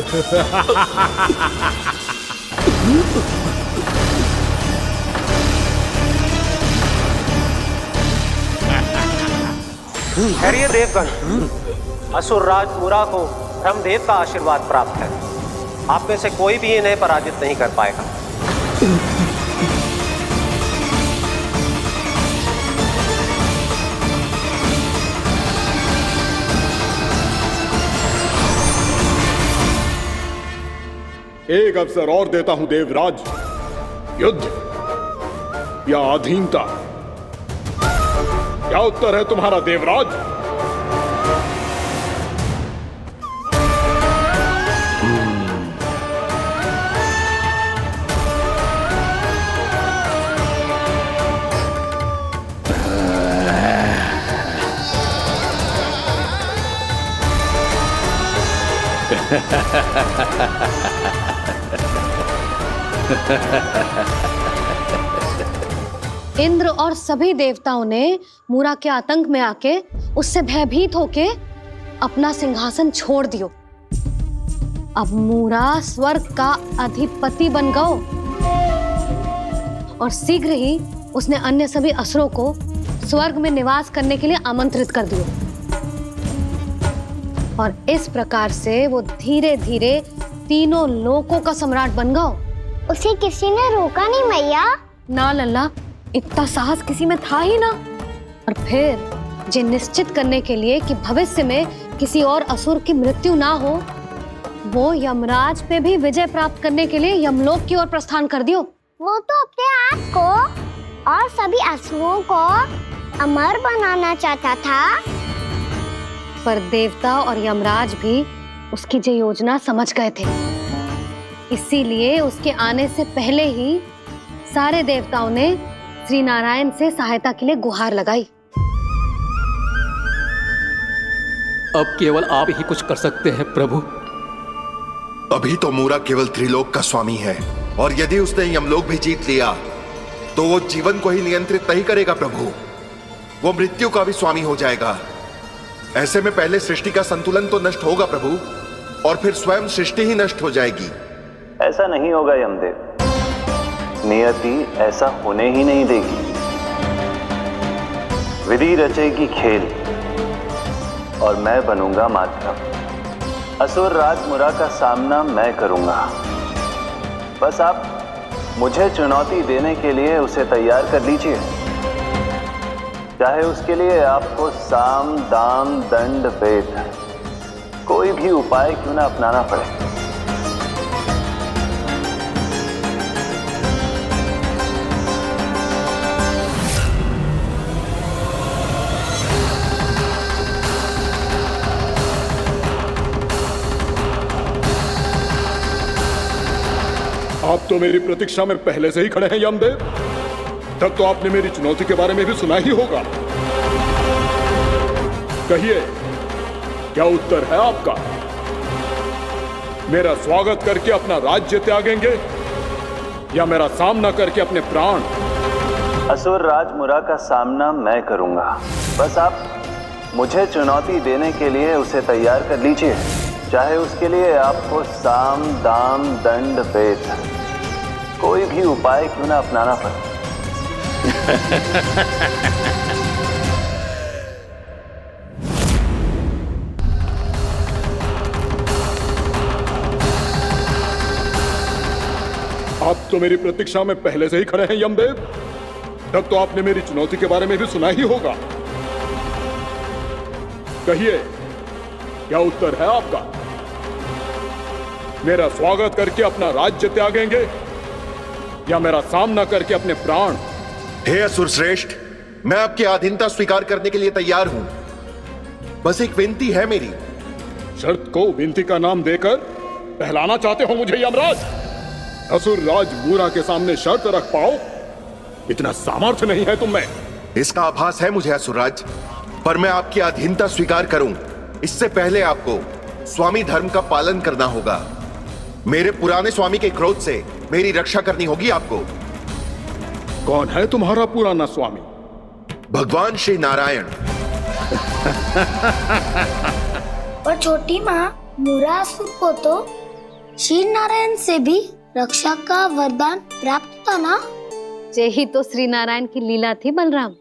ठहरिए देवगण, असुर राज मूरा को ब्रह्मदेव का आशीर्वाद प्राप्त है। आप में से कोई भी इन्हें पराजित नहीं कर पाएगा। एक अवसर और देता हूं देवराज, युद्ध या अधीनता, क्या उत्तर है तुम्हारा देवराज? इंद्र और सभी देवताओं ने मूरा के आतंक में आके उससे भयभीत होके अपना सिंहासन छोड़ दियो। अब मूरा स्वर्ग का अधिपति बन गयो और शीघ्र ही उसने अन्य सभी असुरों को स्वर्ग में निवास करने के लिए आमंत्रित कर दियो। और इस प्रकार से वो धीरे धीरे तीनों लोकों का सम्राट बन गयो। उसे किसी ने रोका नहीं मैया? ना लल्ला, इतना साहस किसी में था ही ना। और फिर ये निश्चित करने के लिए कि भविष्य में किसी और असुर की मृत्यु ना हो, वो यमराज पे भी विजय प्राप्त करने के लिए यमलोक की ओर प्रस्थान कर दियो। वो तो अपने आप को और सभी असुरों को अमर बनाना चाहता था। पर देवता और यमराज भी उसकी ये योजना समझ गए थे। इसीलिए उसके आने से पहले ही सारे देवताओं ने श्री नारायण से सहायता के लिए गुहार लगाई। अब केवल आप ही कुछ कर सकते हैं प्रभु। अभी तो मूरा केवल त्रिलोक का स्वामी है, और यदि उसने यमलोक भी जीत लिया तो वो जीवन को ही नियंत्रित नहीं करेगा प्रभु, वो मृत्यु का भी स्वामी हो जाएगा। ऐसे में पहले सृष्टि का संतुलन तो नष्ट होगा प्रभु, और फिर स्वयं सृष्टि ही नष्ट हो जाएगी। ऐसा नहीं होगा यमदेव, नियति ऐसा होने ही नहीं देगी। विधि रचेगी खेल और मैं बनूंगा माध्यम। असुर राज मूरा का सामना मैं करूंगा। बस आप मुझे चुनौती देने के लिए उसे तैयार कर लीजिए, चाहे उसके लिए आपको साम दाम दंड भेद कोई भी उपाय क्यों ना अपनाना पड़े। आप तो मेरी प्रतीक्षा में पहले से ही खड़े हैं यमदेव। तब तो आपने मेरी चुनौती के बारे में भी सुना ही होगा। कहिए, क्या उत्तर है आपका? मेरा स्वागत करके अपना राज्य त्यागेंगे या मेरा सामना करके अपने प्राण? असुर राज मूरा का सामना मैं करूंगा। बस आप मुझे चुनौती देने के लिए उसे तैयार कर लीजिए, चाहे उसके लिए आपको साम दाम दंड भेद कोई भी उपाय क्यों ना अपनाना पड़े। आप तो मेरी प्रतीक्षा में पहले से ही खड़े हैं यमदेव। तब तो आपने मेरी चुनौती के बारे में भी सुना ही होगा। कहिए, क्या उत्तर है आपका? मेरा स्वागत करके अपना राज्य त्यागेंगे या मेरा सामना करके अपने प्राण? हे असुर श्रेष्ठ, मैं आपकी अधीनता स्वीकार करने के लिए तैयार हूं। बस एक विनती है मेरी। शर्त को विनती का नाम देकर पहलाना चाहते हो मुझे यमराज? असुर राज मूरा के सामने शर्त रख पाओ, इतना सामर्थ्य नहीं है तुम में। इसका आभास है मुझे असुरराज, पर मैं आपकी अधीनता स्वीकार करूं इससे पहले आपको स्वामी धर्म का पालन करना होगा। मेरे पुराने स्वामी के क्रोध से मेरी रक्षा करनी होगी आपको। कौन है तुम्हारा पुराना स्वामी? भगवान श्री नारायण। और छोटी माँ, मूरा असुर को तो श्री नारायण से भी रक्षा का वरदान प्राप्त था ना? यही तो श्री नारायण की लीला थी बलराम।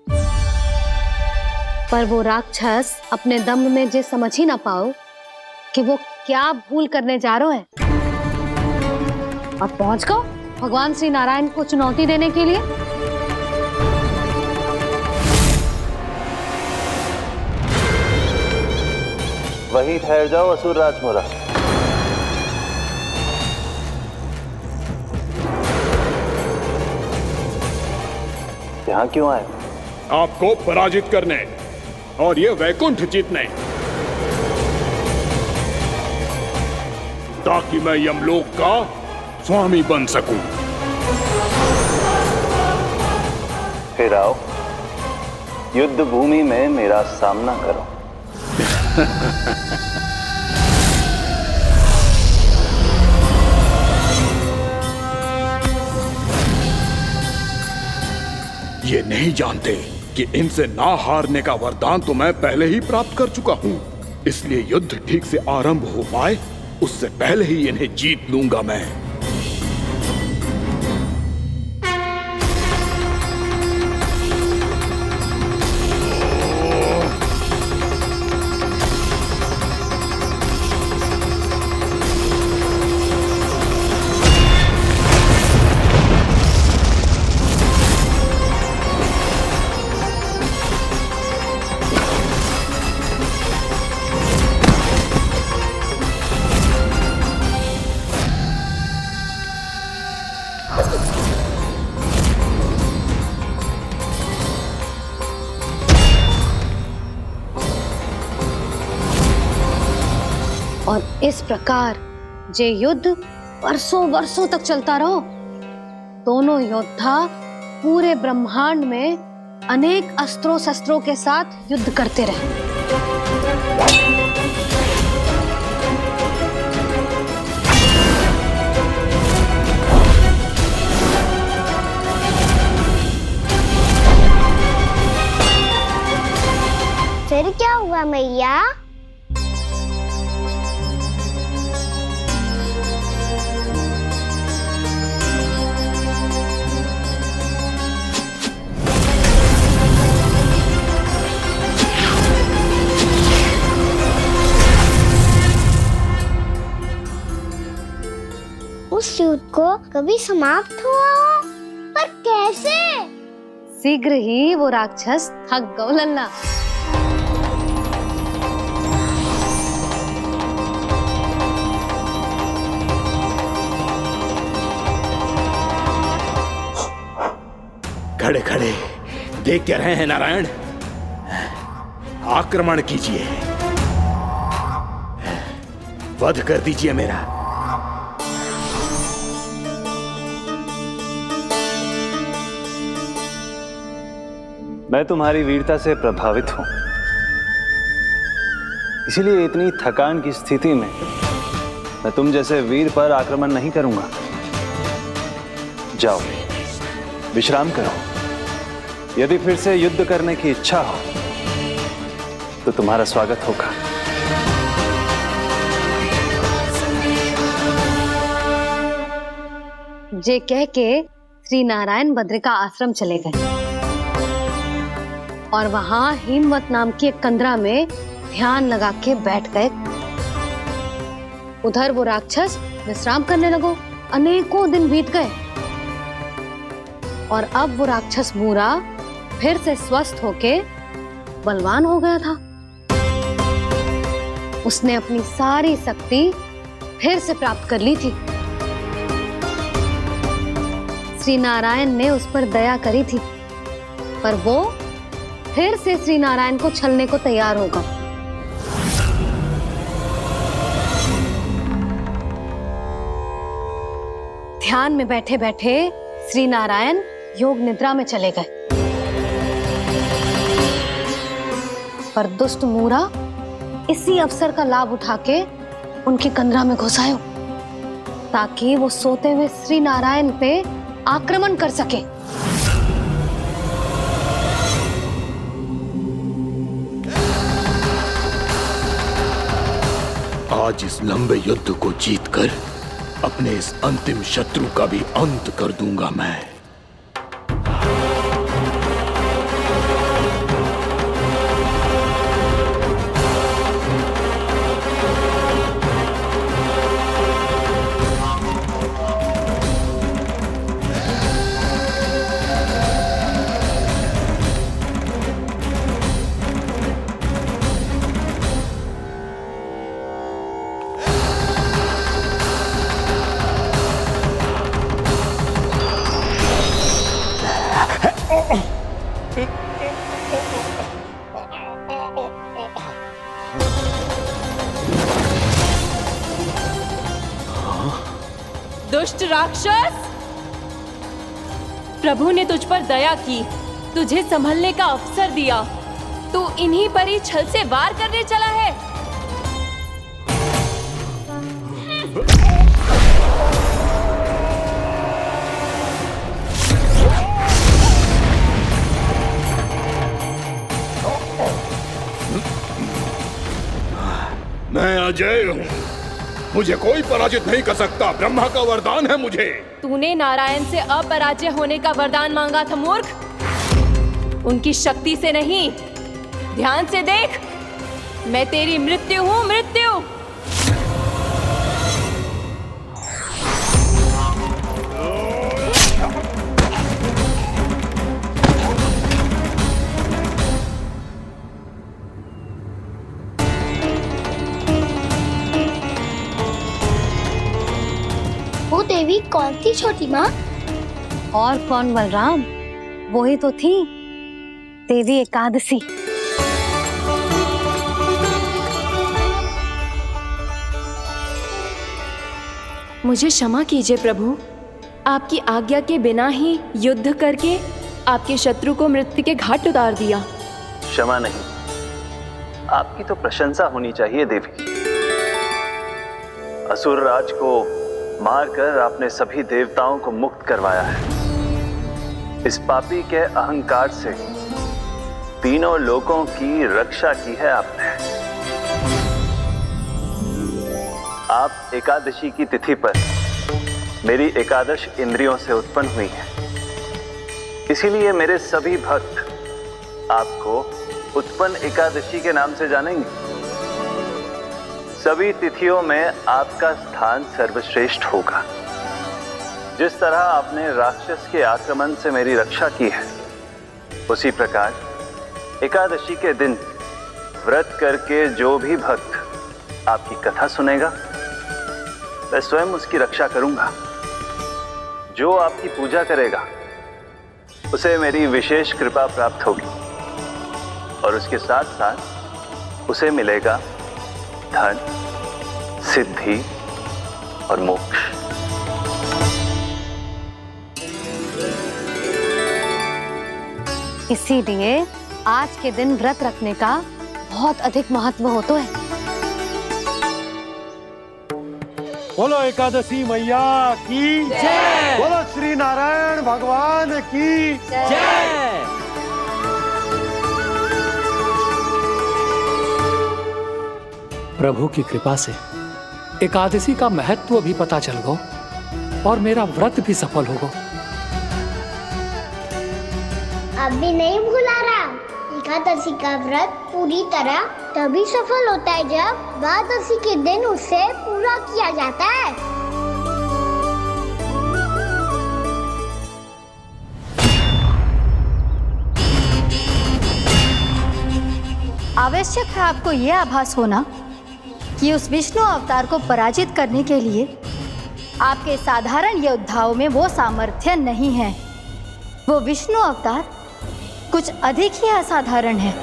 पर वो राक्षस अपने दम में जे समझ ही ना पाओ कि वो क्या भूल करने जा रहा है, और पहुंच गो भगवान श्री नारायण को चुनौती देने के लिए। वहीं ठहर जाओ असुर राज मुरा। यहाँ क्यों आए? आपको पराजित करने और ये वैकुंठ जीतने, ताकि मैं यमलोक का स्वामी बन सकूं। फिर आओ, युद्ध भूमि में मेरा सामना करो। ये नहीं जानते कि इनसे ना हारने का वरदान तो मैं पहले ही प्राप्त कर चुका हूं, इसलिए युद्ध ठीक से आरंभ हो पाए उससे पहले ही इन्हें जीत लूंगा मैं। और इस प्रकार ये युद्ध वर्षों वर्षों तक चलता रहो। दोनों योद्धा पूरे ब्रह्मांड में अनेक अस्त्रों शस्त्रों के साथ युद्ध करते रहे। फिर क्या हुआ मैया? उस युद्ध को कभी समाप्त हुआ हो, पर कैसे? शीघ्र ही वो राक्षस थक गौ लल्ला। खड़े खड़े देख क्या रहे हैं नारायण? आक्रमण कीजिए, वध कर दीजिए मेरा। मैं तुम्हारी वीरता से प्रभावित हूं, इसीलिए इतनी थकान की स्थिति में मैं तुम जैसे वीर पर आक्रमण नहीं करूंगा। जाओ विश्राम करो। यदि फिर से युद्ध करने की इच्छा हो तो तुम्हारा स्वागत होगा। जे कह के श्री नारायण बद्रिका आश्रम चले गए और वहां हिमवत नाम की एक कंदरा में ध्यान लगा के बैठ गए। उधर वो राक्षस विश्राम करने लगो। अनेकों दिन बीत गए और अब वो राक्षस मूरा फिर से स्वस्थ होके बलवान हो गया था। उसने अपनी सारी शक्ति फिर से प्राप्त कर ली थी। श्री नारायण ने उस पर दया करी थी, पर वो फिर से श्री नारायण को छलने को तैयार होगा। ध्यान में बैठे बैठे श्री नारायण योग निद्रा में चले गए, पर दुष्ट मूरा इसी अवसर का लाभ उठा के उनकी कंदरा में घुस आयो, ताकि वो सोते हुए श्री नारायण पे आक्रमण कर सके। आज इस लंबे युद्ध को जीतकर अपने इस अंतिम शत्रु का भी अंत कर दूंगा मैं। दुष्ट राक्षस, प्रभु ने तुझ पर दया की, तुझे संभलने का अवसर दिया। तू इन्हीं पर ही छल से वार करने चला है। मैं अजय हूँ, मुझे कोई पराजित नहीं कर सकता। ब्रह्मा का वरदान है मुझे। तूने नारायण से अपराजय होने का वरदान मांगा था मूर्ख, उनकी शक्ति से नहीं। ध्यान से देख, मैं तेरी मृत्यु हूँ, मृत्यु। वो देवी कौन थी छोटी माँ? और कौन बलराम, वही तो थी देवी एकादशी। मुझे क्षमा कीजिए प्रभु, आपकी आज्ञा के बिना ही युद्ध करके आपके शत्रु को मृत्यु के घाट उतार दिया। क्षमा नहीं, आपकी तो प्रशंसा होनी चाहिए देवी। असुर राज को मारकर आपने सभी देवताओं को मुक्त करवाया है। इस पापी के अहंकार से तीनों लोकों की रक्षा की है आपने। आप एकादशी की तिथि पर मेरी एकादश इंद्रियों से उत्पन्न हुई हैं। इसीलिए मेरे सभी भक्त आपको उत्पन्न एकादशी के नाम से जानेंगे। सभी तिथियों में आपका स्थान सर्वश्रेष्ठ होगा। जिस तरह आपने राक्षस के आक्रमण से मेरी रक्षा की है, उसी प्रकार एकादशी के दिन व्रत करके जो भी भक्त आपकी कथा सुनेगा, मैं स्वयं उसकी रक्षा करूंगा। जो आपकी पूजा करेगा, उसे मेरी विशेष कृपा प्राप्त होगी और उसके साथ साथ उसे मिलेगा धन, सिद्धि और मोक्ष। इसीलिए आज के दिन व्रत रखने का बहुत अधिक महत्व होता है। बोलो एकादशी मैया की जय। बोलो श्री नारायण भगवान की जय। प्रभु की कृपा से एकादशी का महत्व भी पता चल गो और मेरा व्रत भी सफल होगा। अभी नहीं भूला राम, एकादशी का व्रत पूरी तरह तभी सफल होता है जब द्वादशी के दिन उसे पूरा किया जाता है। आवश्यक है आपको यह आभास होना कि उस विष्णु अवतार को पराजित करने के लिए आपके साधारण योद्धाओं में वो सामर्थ्य नहीं है। वो विष्णु अवतार कुछ अधिक ही असाधारण है।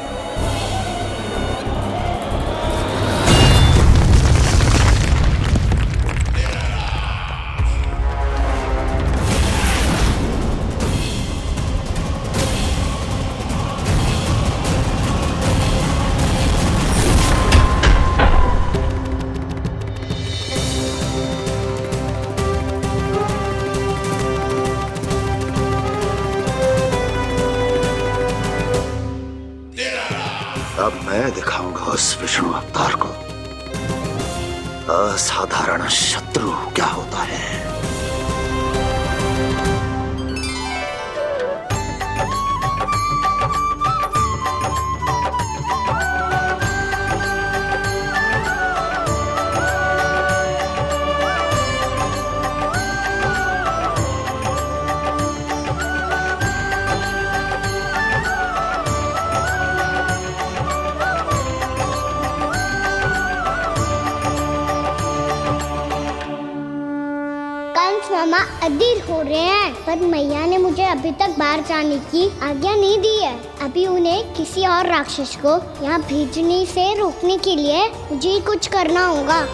अब मैं दिखाऊंगा उस विष्णु अवतार को असाधारण शत्रु क्या होता है। मामा अधीर हो रहे हैं, पर मैया ने मुझे अभी तक बाहर जाने की आज्ञा नहीं दी है। अभी उन्हें किसी और राक्षस को यहाँ भेजने से रोकने के लिए मुझे ही कुछ करना होगा।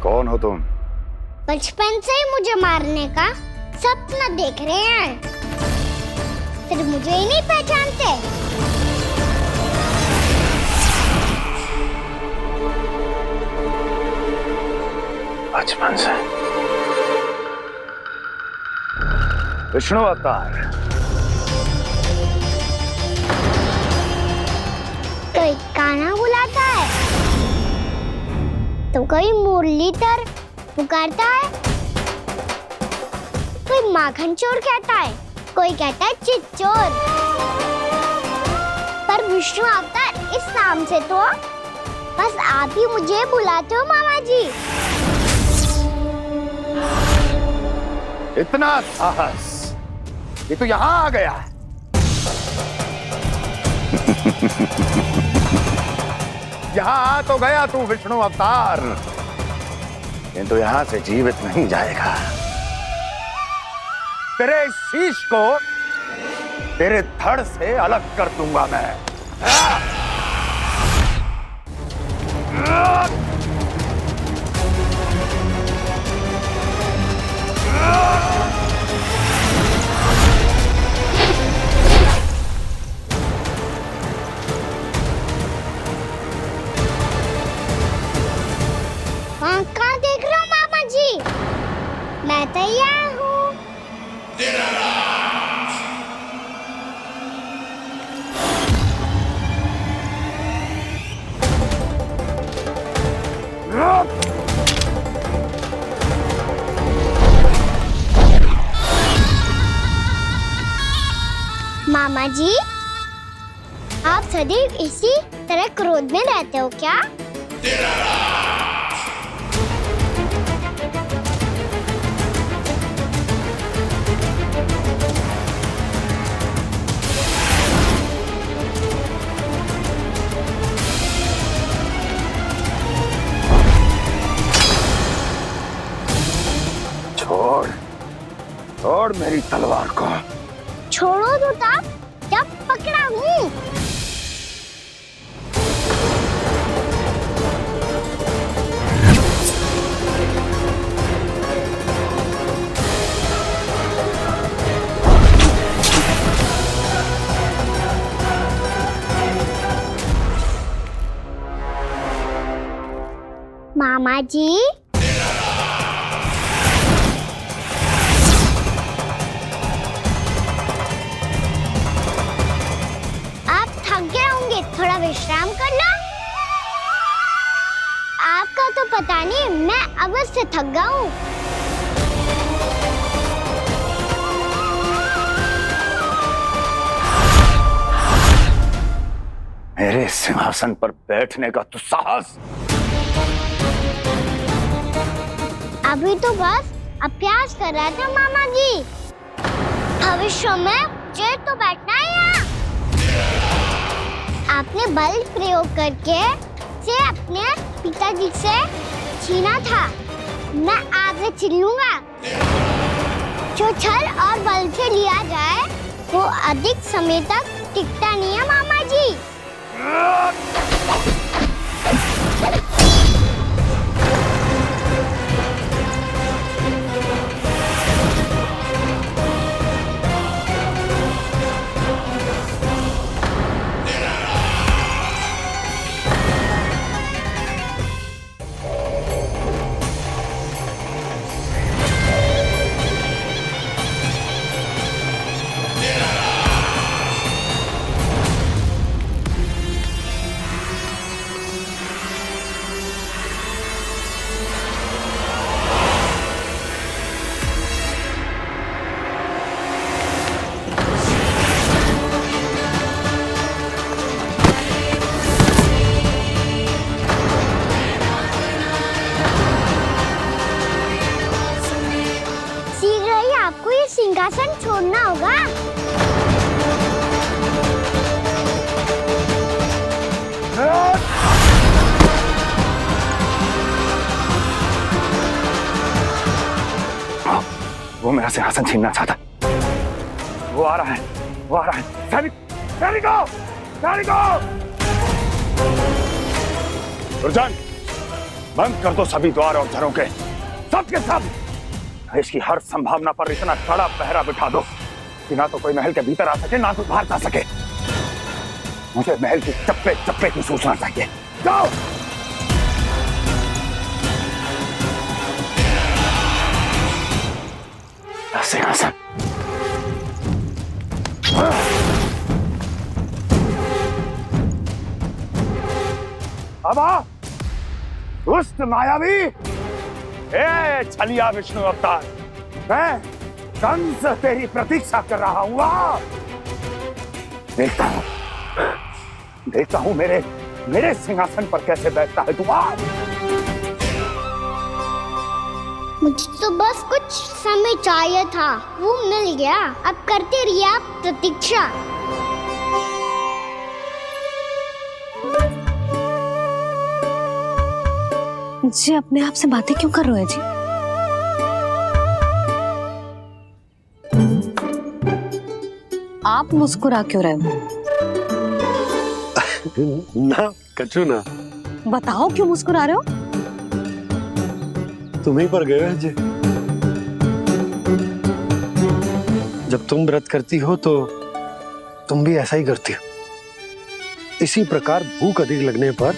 कौन हो तुम? बचपन से ही मुझे मारने का सपना देख रहे हैं, सिर्फ मुझे ही नहीं पहचानते। बचपन से विष्णु अवतार। कोई कान्हा बुलाता है तो कोई मुरलीधर पुकारता है, कोई माखन चोर कहता है, कोई कहता है चिच्चोर। पर विष्णु अवतार इस नाम से तो बस आप ही मुझे बुलाते हो मामा जी। इतना साहस ये तो यहाँ आ गया है। यहाँ आ तो गया तू विष्णु अवतार, किंतु यहाँ से जीवित नहीं जाएगा। तेरे शीश को तेरे धड़ से अलग कर दूंगा मैं। कहाँ देख रहे हो मामा जी? मैं तैयार हूँ। मामा जी, आप सदैव इसी तरह क्रोध में रहते हो क्या? छोड़ छोड़ मेरी तलवार को। छोड़ो तो तब जब पकड़ा हूँ। मामा जी, थोड़ा विश्राम कर लो। आपका तो पता नहीं, मैं अवश्य थक गया हूँ। मेरे सिंहासन पर बैठने का तो साहस। अभी तो बस अभ्यास कर रहा था मामा जी। भविष्य में मुझे तो बैठना है यहाँ। आपने बल प्रयोग करके से अपने पिताजी से छीना था, मैं आज छीन लूंगा। जो छल और बल से लिया जाए वो अधिक समय तक टिकता नहीं है मामा जी। सिंहासन छोड़ना होगा। वो मेरा सिंहासन छीनना चाहता। वो आ रहा है, वो आ रहा है। सैनिकों! दुर्जन, बंद कर दो सभी द्वार और झरोखे, सब के सब। इसकी हर संभावना पर इतना कड़ा पहरा बिठा दो कि ना तो कोई महल के भीतर आ सके, ना तो बाहर जा सके। मुझे महल की चप्पे चप्पे की सूचना चाहिए। जाओ। सिंहासन। अब आ, दुष्ट मायावी, ए छलिया विष्णु अवतार, मैं कंस तेरी प्रतीक्षा कर रहा हूं। देखता हूं मेरे सिंहासन पर कैसे बैठता है तू। मुझे तो बस कुछ समय चाहिए था, वो मिल गया। अब करते रहिए आप प्रतीक्षा। जी अपने आप से बातें क्यों कर रहे हो जी? आप मुस्कुरा क्यों रहे हो? ना कछु ना। बताओ क्यों मुस्कुरा रहे हो? तुम्हीं पर गए हैं जी। जब तुम व्रत करती हो तो तुम भी ऐसा ही करती हो। इसी प्रकार भूख अधिक लगने पर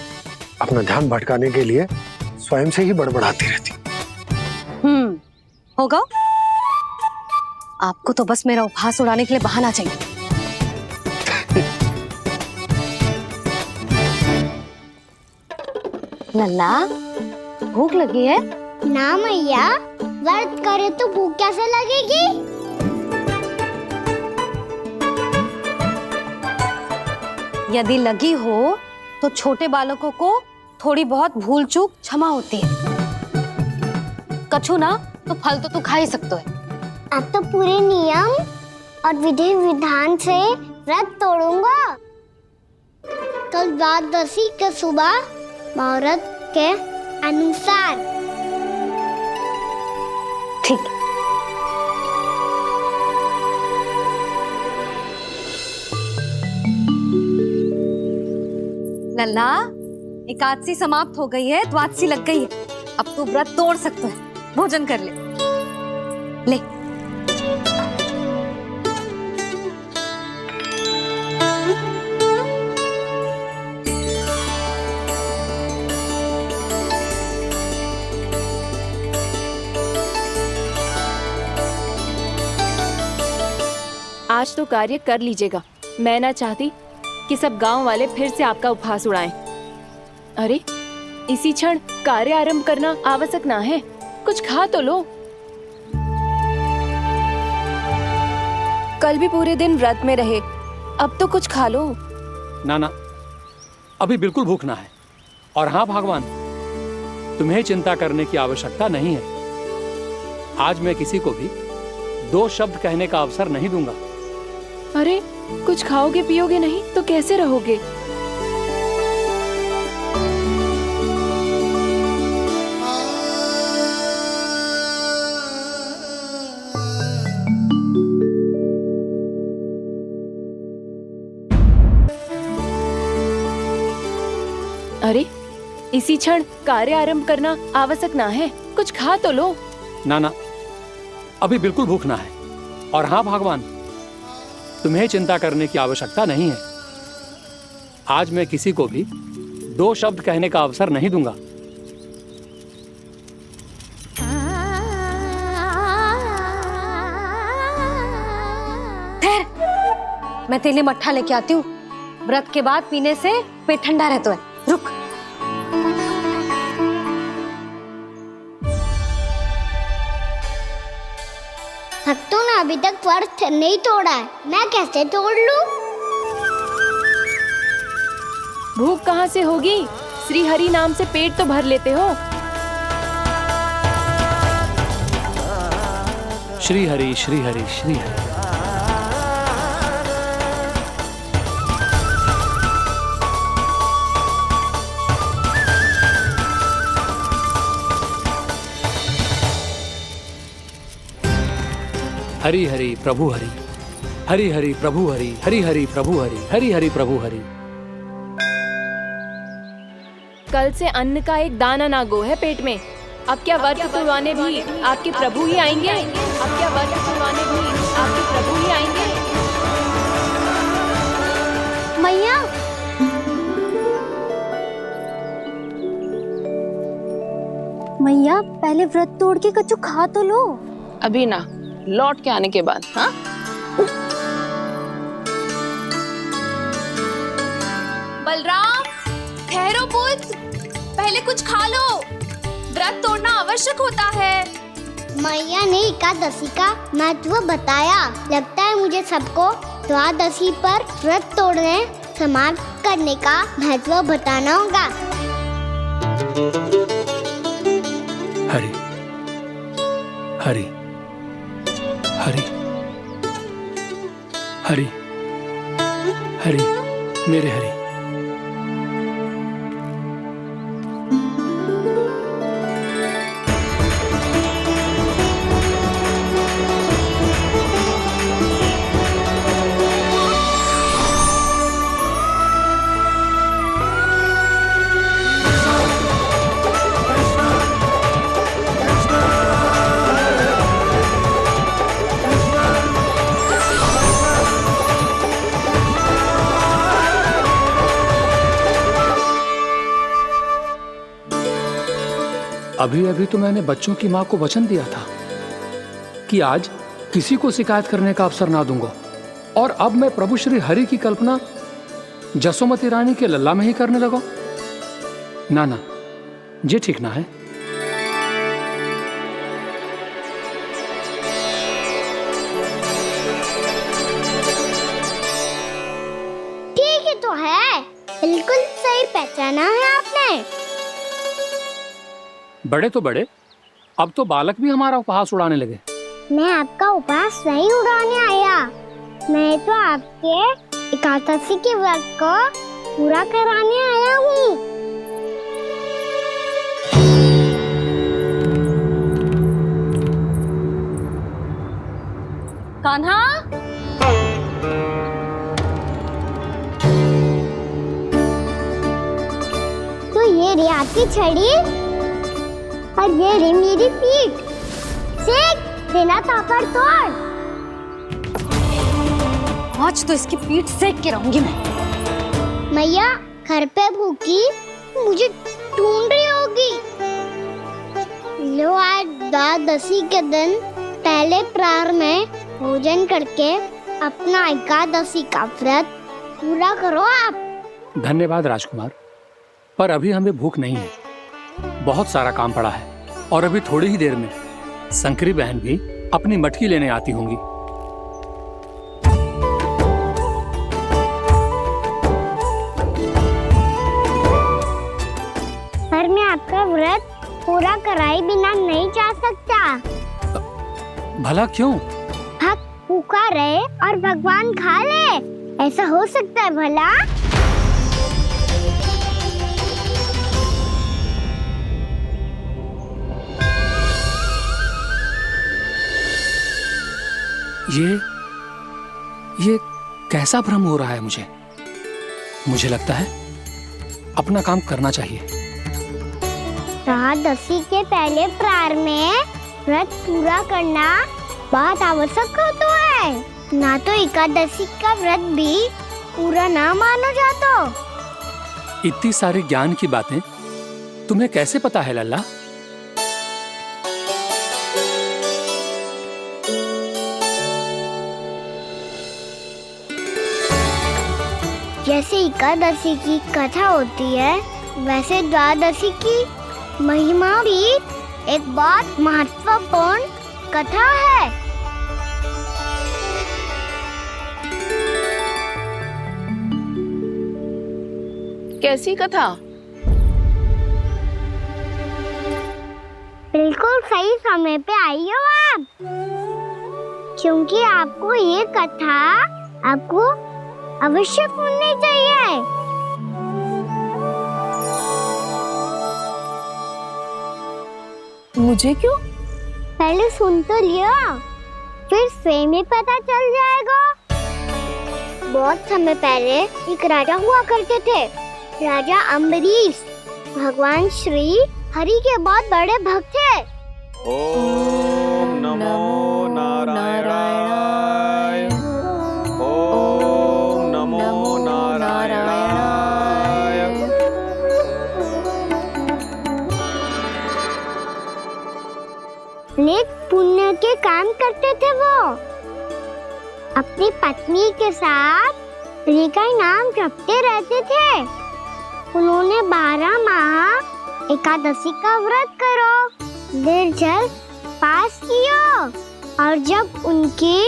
अपना ध्यान भटकाने के लिए स्वयं से ही बड़बड़ाती रहती। होगा। आपको तो बस मेरा उपहास उड़ाने के लिए बहाना चाहिए। लल्ला, भूख लगी है? ना मैया, व्रत करे तो भूख कैसे लगेगी? यदि लगी हो तो छोटे बालकों को थोड़ी बहुत भूल चूक क्षमा होती है। कछु ना तो फल तो तू खा ही सकते है। अब तो पूरे नियम और विधि विधान से व्रत तोड़ूंगा। कल द्वादशी के सुबह मुहूर्त के अनुसार। ठीक। लल्ला, एकादशी समाप्त हो गई है, द्वादशी लग गई है। अब तू व्रत तोड़ सकते है। भोजन कर ले। ले। आज तो कार्य कर लीजिएगा। मैं ना चाहती कि सब गांव वाले फिर से आपका उपहास उड़ाएं। अरे, इसी क्षण कार्य आरंभ करना आवश्यक ना है। कुछ खा तो लो। कल भी पूरे दिन व्रत में रहे, अब तो कुछ खा लो। ना, अभी बिल्कुल भूख ना है। और हाँ भगवान, तुम्हें चिंता करने की आवश्यकता नहीं है। आज मैं किसी को भी 2 शब्द कहने का अवसर नहीं दूंगा। अरे, कुछ खाओगे पियोगे नहीं तो कैसे रहोगे? अरे, इसी क्षण कार्य आरंभ करना आवश्यक ना है। कुछ खा तो लो। ना, अभी बिल्कुल भूख ना है। और हाँ भगवान, तुम्हें चिंता करने की आवश्यकता नहीं है। आज मैं किसी को भी 2 शब्द कहने का अवसर नहीं दूंगा। मैं तेरे लिए मट्ठा लेके आती हूँ। व्रत के बाद पीने से पेट ठंडा रहता है। रुक। भक्तों ने अभी तक व्रत नहीं तोड़ा है, मैं कैसे तोड़ लूं? भूख कहाँ से होगी? श्री हरि नाम से पेट तो भर लेते हो। श्री हरि श्री हरि श्री हरि। हरि हरि प्रभु हरि, हरि हरि प्रभु हरि, हरि हरि प्रभु हरि, हरि हरि प्रभु हरि। कल से अन्न का एक दाना ना गो है पेट में। अब क्या व्रत तुड़वाने भी आपके प्रभु ही आएंगे? अब क्या व्रत तुड़वाने भी आपके प्रभु ही आएंगे? मैया, मैया पहले व्रत तोड़ के कच्चू खा तो लो। अभी ना, लौट के आने के बाद। हाँ, बलराम ठहरो पुत्र, पहले कुछ खा लो, व्रत तोड़ना आवश्यक होता है। मैया ने एकादशी का महत्व बताया। लगता है मुझे सबको द्वादशी पर व्रत तोड़ने समाप्त करने का महत्व बताना होगा। हरि हरि हरि हरि हरि मेरे हरि। अभी अभी तो मैंने बच्चों की मां को वचन दिया था कि आज किसी को शिकायत करने का अवसर ना दूंगा, और अब मैं प्रभु श्री हरि की कल्पना जसोमती रानी के लल्ला में ही करने लगा। ना ना, ये ठीक ना है। ठीक ही तो है, बिल्कुल सही पहचाना है आपने। बड़े तो बड़े, अब तो बालक भी हमारा उपहास उड़ाने लगे। मैं आपका उपहास नहीं उड़ाने आया, मैं तो आपके एकादशी के व्रत को पूरा कराने आया हूँ। कान्हा, तो ये रे आपकी छड़ी और ये रे मेरी पीठ। सेक देना तापड़ तोड़। आज तो इसकी पीठ सेक के रहूंगी मैं। मैया घर पे भूखी मुझे ढूंढ रही होगी। लो, आज द्वादशी के दिन पहले प्रहर में भोजन करके अपना एकादशी का व्रत पूरा करो आप। धन्यवाद राजकुमार, पर अभी हमें भूख नहीं है। बहुत सारा काम पड़ा है, और अभी थोड़ी ही देर में शंकरी बहन भी अपनी मटकी लेने आती होंगी। पर मैं आपका व्रत पूरा कराए बिना नहीं जा सकता। भला क्यों? भक्त भूखा रहे और भगवान खा ले, ऐसा हो सकता है भला? ये कैसा भ्रम हो रहा है मुझे? मुझे लगता है अपना काम करना चाहिए। द्वादशी के पहले प्रहर में व्रत पूरा करना बहुत आवश्यक होता है। ना तो एकादशी का व्रत भी पूरा ना माना जाता। इतनी सारी ज्ञान की बातें तुम्हें कैसे पता है लल्ला? जैसे एकादशी की कथा होती है, वैसे द्वादशी की महिमा भी एक बहुत महत्वपूर्ण कथा है। कैसी कथा? बिल्कुल सही समय पे आई हो आप। क्योंकि आपको ये कथा आपको अवश्य सुननी चाहिए। मुझे क्यों? पहले सुन तो लिया, फिर स्वयं ही पता चल जाएगा। बहुत समय पहले एक राजा हुआ करते थे, राजा अम्बरीश। भगवान श्री हरि के बहुत बड़े भक्त थे। ओम नमो नारायणाय। ओम नमो नारायणाय। नेक पुण्य के काम करते थे वो। अपनी पत्नी के साथ हरि का नाम जपते रहते थे। उन्होंने 12 माह एकादशी का व्रत करो निर्जल पास किया, और जब उनकी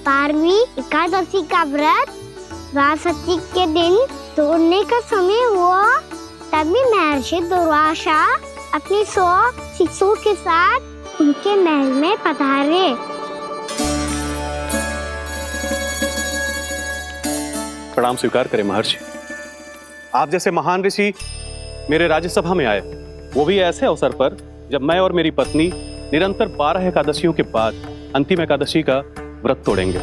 12वीं एकादशी का व्रत वासंती के दिन तोड़ने का समय हुआ, तभी महर्षि दुर्वासा अपनी 100 शिष्यों के साथ उनके महल में पधारे। प्रणाम स्वीकार करें महर्षि। आप जैसे महान ऋषि मेरे राज्यसभा में आए, वो भी ऐसे अवसर पर जब मैं और मेरी पत्नी निरंतर 12 एकादशियों के बाद अंतिम एकादशी का व्रत तोड़ेंगे।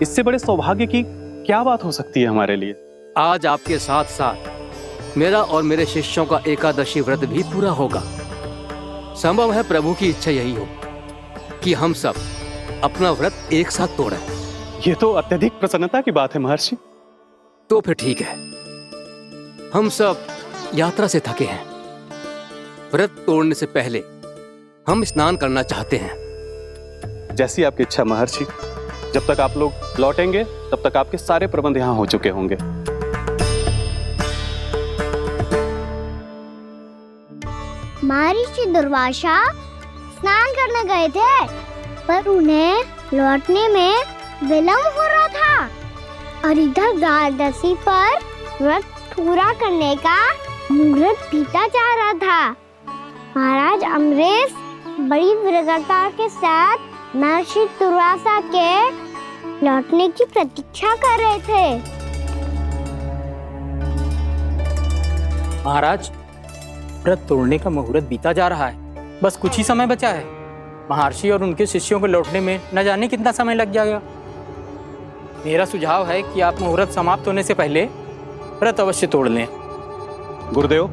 इससे बड़े सौभाग्य की क्या बात हो सकती है हमारे लिए। आज आपके साथ साथ मेरा और मेरे शिष्यों का एकादशी व्रत भी पूरा होगा। संभव है प्रभु की इच्छा यही हो कि हम सब अपना व्रत एक साथ तोड़ें। ये तो अत्यधिक प्रसन्नता की बात है महर्षि। तो फिर ठीक है, हम सब यात्रा से थके हैं। व्रत तोड़ने से पहले हम स्नान करना चाहते हैं। जैसी आपकी इच्छा महर्षि। जब तक आप लोग लौटेंगे तब तक आपके सारे प्रबंध यहाँ हो चुके होंगे। महर्षि दुर्वासा स्नान करने गए थे, पर उन्हें लौटने में विलंब हो रहा था, और इधर द्वादशी पर व्रत पूरा करने का मुहूर्त बीता जा रहा था। महाराज अम्बरीश बड़ी विरगता के साथ महर्षि दुर्वासा के लौटने की प्रतीक्षा कर रहे थे। महाराज, व्रत तोड़ने का मुहूर्त बीता जा रहा है। बस कुछ ही समय बचा है। महर्षि और उनके शिष्यों को लौटने में न जाने कितना समय लग जाएगा। मेरा सुझाव है कि आप मुहूर्त समाप्त होने से पहले व्रत अवश्य तोड़ लें। गुरुदेव,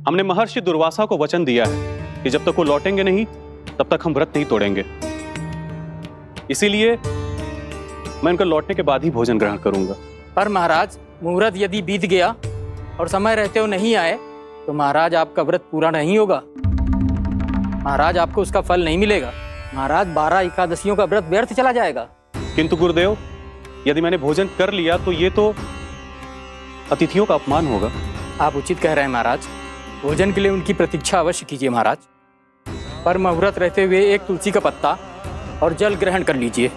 हमने महर्षि दुर्वासा को वचन दिया है कि जब तक वो लौटेंगे नहीं तब तक हम व्रत नहीं तोड़ेंगे। इसीलिए मैं उनके लौटने के बाद ही भोजन ग्रहण करूंगा। पर महाराज, मुहूर्त यदि बीत गया और समय रहते हुए नहीं आए तो महाराज आपका व्रत पूरा नहीं होगा। महाराज, आपको उसका फल नहीं मिलेगा। महाराज, 12 एकादशियों का व्रत व्यर्थ चला जाएगा। किंतु गुरुदेव, यदि मैंने भोजन कर लिया तो ये तो अतिथियों का अपमान होगा। आप उचित कह रहे हैं महाराज। भोजन के लिए उनकी प्रतीक्षा अवश्य कीजिए महाराज। पर मुहूर्त रहते हुए एक तुलसी का पत्ता और जल ग्रहण कर लीजिए।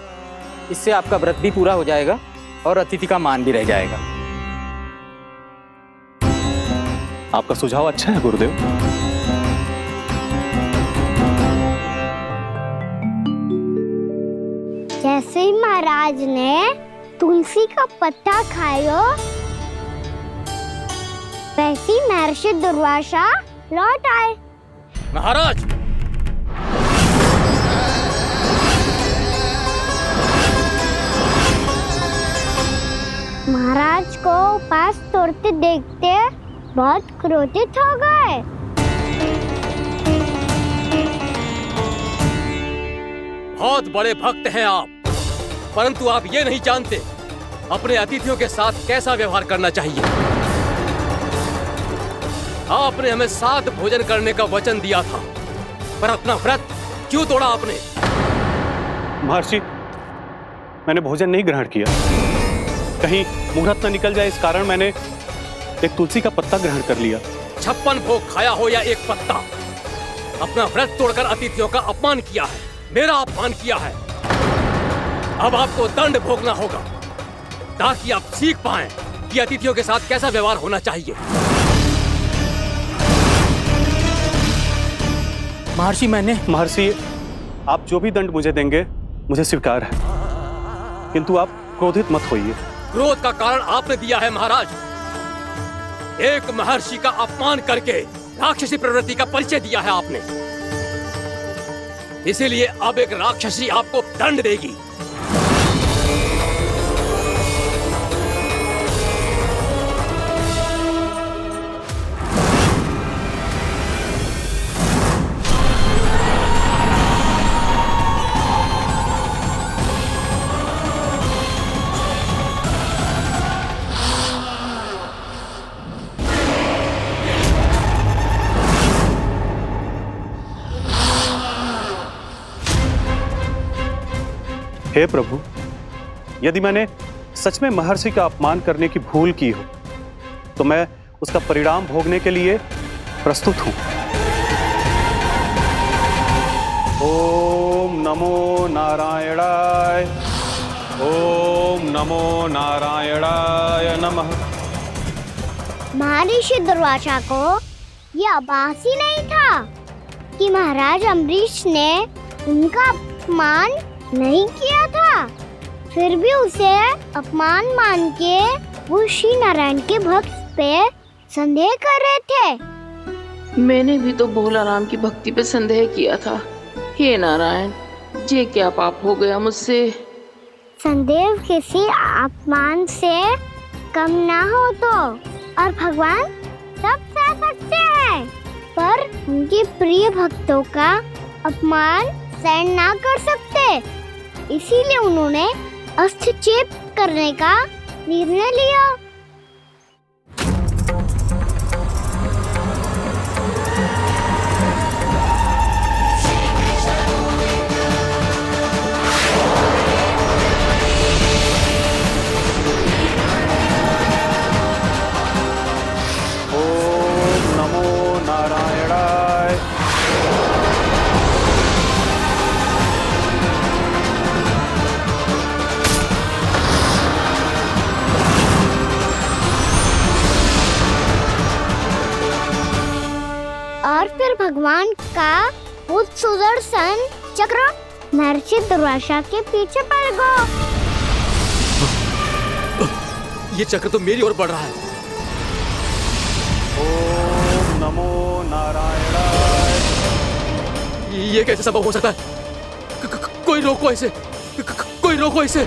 इससे आपका व्रत भी पूरा हो जाएगा और अतिथि का मान भी रह जाएगा। आपका सुझाव अच्छा है गुरुदेव। जैसे ही महाराज ने तुलसी का पत्ता खाया, वैसे ही महर्षि दुर्वासा लौट आए। महाराज, महाराज को उपास तोड़ते देखते बहुत क्रोधित हो गए। बहुत बड़े भक्त हैं आप, परंतु आप ये नहीं जानते अपने अतिथियों के साथ कैसा व्यवहार करना चाहिए। आपने हमें साथ भोजन करने का वचन दिया था, पर अपना व्रत क्यों तोड़ा आपने? महर्षि, मैंने भोजन नहीं ग्रहण किया। कहीं मुहूर्त न निकल जाए इस कारण मैंने एक तुलसी का पत्ता ग्रहण कर लिया। 56 भोग खाया हो या एक पत्ता, अपना व्रत तोड़कर अतिथियों का अपमान किया है, मेरा अपमान किया है। अब आपको दंड भोगना होगा ताकि आप सीख पाएं कि अतिथियों के साथ कैसा व्यवहार होना चाहिए। महर्षि, महर्षि, आप जो भी दंड मुझे देंगे मुझे स्वीकार है, किंतु आप क्रोधित मत होइए। क्रोध का कारण आपने दिया है महाराज। एक महर्षि का अपमान करके राक्षसी प्रवृत्ति का परिचय दिया है आपने, इसीलिए अब एक राक्षसी आपको दंड देगी। हे प्रभु, यदि मैंने सच में महर्षि का अपमान करने की भूल की हो तो मैं उसका परिणाम भोगने के लिए प्रस्तुत हूं। ओम नमो नारायणाय, ओम नमो नारायणाय नमः। महर्षि दुर्वासा को यह आभास ही नहीं था कि महाराज अम्बरीश ने उनका अपमान नहीं किया था, फिर भी उसे अपमान मान के वो श्री नारायण के भक्त पे संदेह कर रहे थे। मैंने भी तो भोला राम की भक्ति पे संदेह किया था। हे नारायण, ये क्या पाप हो गया मुझसे? संदेह किसी अपमान से कम ना हो तो, और भगवान सब सह सकते हैं, पर उनके प्रिय भक्तों का अपमान सहन ना कर सकते, इसीलिए उन्होंने अस्त्रक्षेप करने का निर्णय लिया। ओम नमो नारायणाय। और फिर भगवान का वो सुदर्शन चक्र महर्षि दुर्वासा के पीछे पड़ गया। ये चक्र तो मेरी ओर बढ़ रहा है। ओम नमो नारायणाय। ये कैसे संभव हो सकता है? कोई रोको इसे, कोई रोको इसे।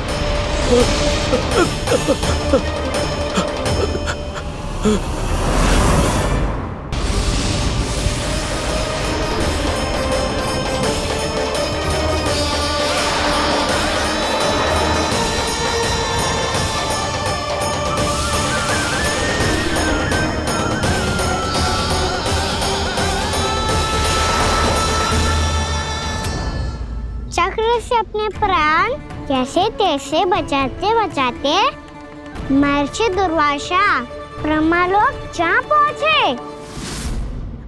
चक्र से अपने प्राण कैसे तैसे बचाते बचाते महर्षि दुर्वासा ब्रह्मलोक जा पहुँचे।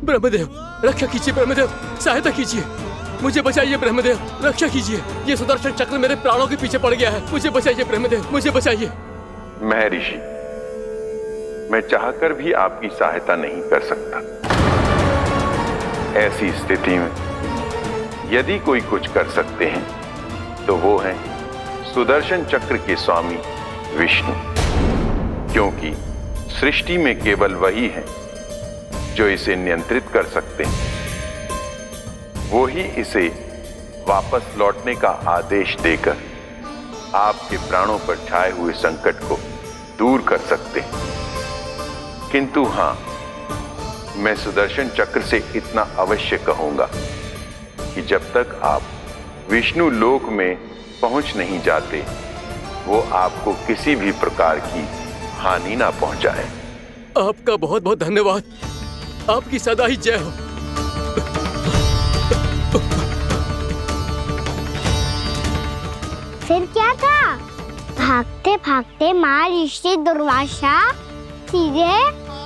ब्रह्मदेव रक्षा कीजिए, ब्रह्मदेव सहायता कीजिए, मुझे बचाइए ब्रह्मदेव, रक्षा कीजिए। ये सुदर्शन चक्र मेरे प्राणों के पीछे पड़ गया है, मुझे बचाइए ब्रह्मदेव, मुझे बचाइए। महर्षि, मैं चाहकर भी आपकी सहायता नहीं कर सकता। ऐसी स्थिति में यदि कोई कुछ कर सकते हैं तो वो हैं सुदर्शन चक्र के स्वामी विष्णु, क्योंकि सृष्टि में केवल वही है जो इसे नियंत्रित कर सकते हैं। वो ही इसे वापस लौटने का आदेश देकर आपके प्राणों पर छाए हुए संकट को दूर कर सकते हैं। किंतु हां, मैं सुदर्शन चक्र से इतना अवश्य कहूंगा कि जब तक आप विष्णु लोक में पहुंच नहीं जाते, वो आपको किसी भी प्रकार की हानि ना पहुंचाए। आपका बहुत बहुत धन्यवाद, आपकी सदा ही जय हो। फिर क्या था? भागते भागते महर्षि दुर्वासा सीधे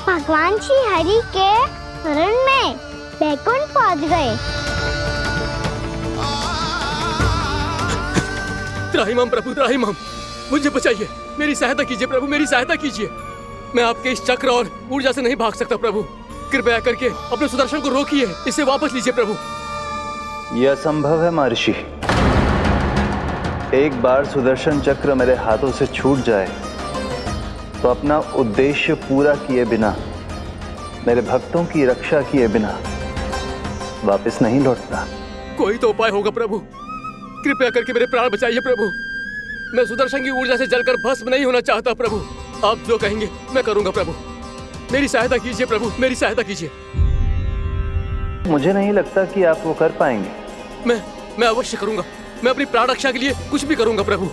भगवान श्री हरि के शरण में बैकुंठ पहुंच गए। त्राहिमाम प्रभु, त्राहिमाम, मुझे बचाइए, मेरी सहायता कीजिए प्रभु, मेरी सहायता कीजिए। मैं आपके इस चक्र और ऊर्जा से नहीं भाग सकता प्रभु, कृपया करके अपने सुदर्शन को रोकिए, इसे वापस लीजिए प्रभु। यह असंभव है महर्षि। एक बार सुदर्शन चक्र मेरे हाथों से छूट जाए तो अपना उद्देश्य पूरा किए बिना, मेरे भक्तों की रक्षा किए बिना वापस नहीं लौटता। कोई तो उपाय होगा प्रभु, कृपया करके मेरे प्राण बचाइए प्रभु। मैं सुदर्शन की ऊर्जा से जलकर भस्म नहीं होना चाहता प्रभु। आप जो कहेंगे मैं करूंगा प्रभु। मेरी सहायता कीजिए प्रभु, मेरी सहायता कीजिए। मुझे नहीं लगता कि आप वो कर पाएंगे। मैं अवश्य करूंगा। मैं अपनी प्राण रक्षा के लिए कुछ भी करूंगा प्रभु।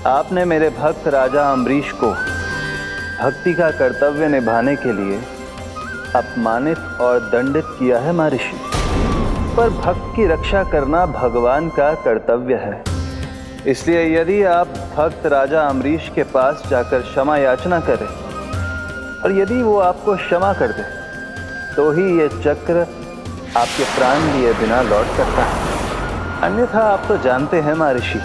आपने मेरे भक्त राजा अम्बरीश को भक्ति का कर्तव्य निभाने के लिए अपमानित और दंडित किया है महर्षि, पर भक्त की रक्षा करना भगवान का कर्तव्य है। इसलिए यदि आप भक्त राजा अम्बरीश के पास जाकर क्षमा याचना करें और यदि वो आपको क्षमा कर दे तो ही ये चक्र आपके प्राण लिए बिना लौट सकता है। अन्यथा आप तो जानते हैं महर्षि,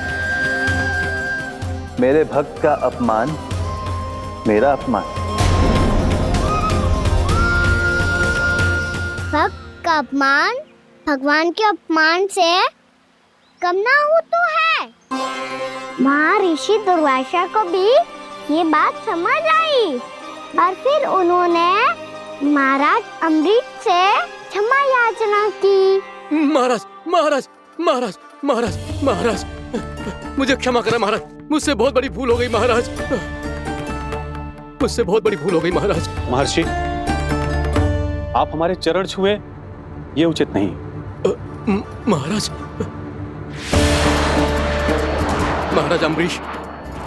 मेरे भक्त का अपमान मेरा अपमान। भक्त का अपमान भगवान के अपमान से कम ना हो तो है। महर्षि दुर्वासा को भी ये बात समझ आई और फिर उन्होंने महाराज अम्बरीश से क्षमा याचना की। महाराज महाराज महाराज महाराज महाराज, मुझे क्षमा करें महाराज। मुझसे बहुत बड़ी भूल हो गई महाराज, मुझसे बहुत बड़ी भूल हो गई महाराज। महर्षि, आप हमारे चरण छुए ये उचित नहीं। महाराज महाराज अम्बरीश,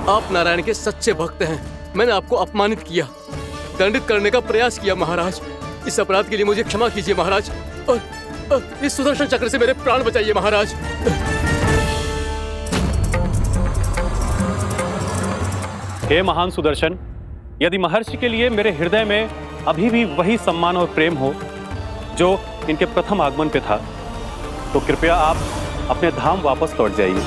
आप नारायण के सच्चे भक्त हैं। मैंने आपको अपमानित किया, दंडित करने का प्रयास किया महाराज। इस अपराध के लिए मुझे क्षमा कीजिए महाराज, और इस सुदर्शन चक्र से मेरे प्राण बचाइए महाराज। हे महान सुदर्शन, यदि महर्षि के लिए मेरे हृदय में अभी भी वही सम्मान और प्रेम हो जो इनके प्रथम आगमन पे था, तो कृपया आप अपने धाम वापस लौट जाइए।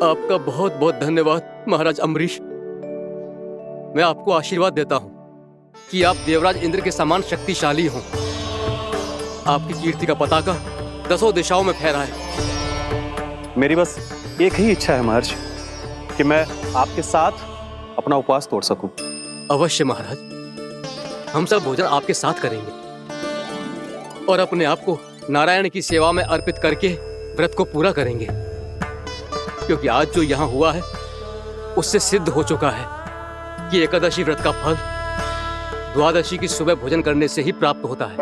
आपका बहुत बहुत धन्यवाद महाराज अम्बरीश। मैं आपको आशीर्वाद देता हूं कि आप देवराज इंद्र के समान शक्तिशाली हों। आपकी कीर्ति का पताका 10 दिशाओं में फहराए। मेरी बस एक ही इच्छा है महर्षि, कि मैं आपके साथ अपना उपवास तोड़ सकूं। अवश्य महाराज, हम सब भोजन आपके साथ करेंगे और अपने आप को नारायण की सेवा में अर्पित करके व्रत को पूरा करेंगे, क्योंकि आज जो यहाँ हुआ है उससे सिद्ध हो चुका है कि एकादशी व्रत का फल द्वादशी की सुबह भोजन करने से ही प्राप्त होता है।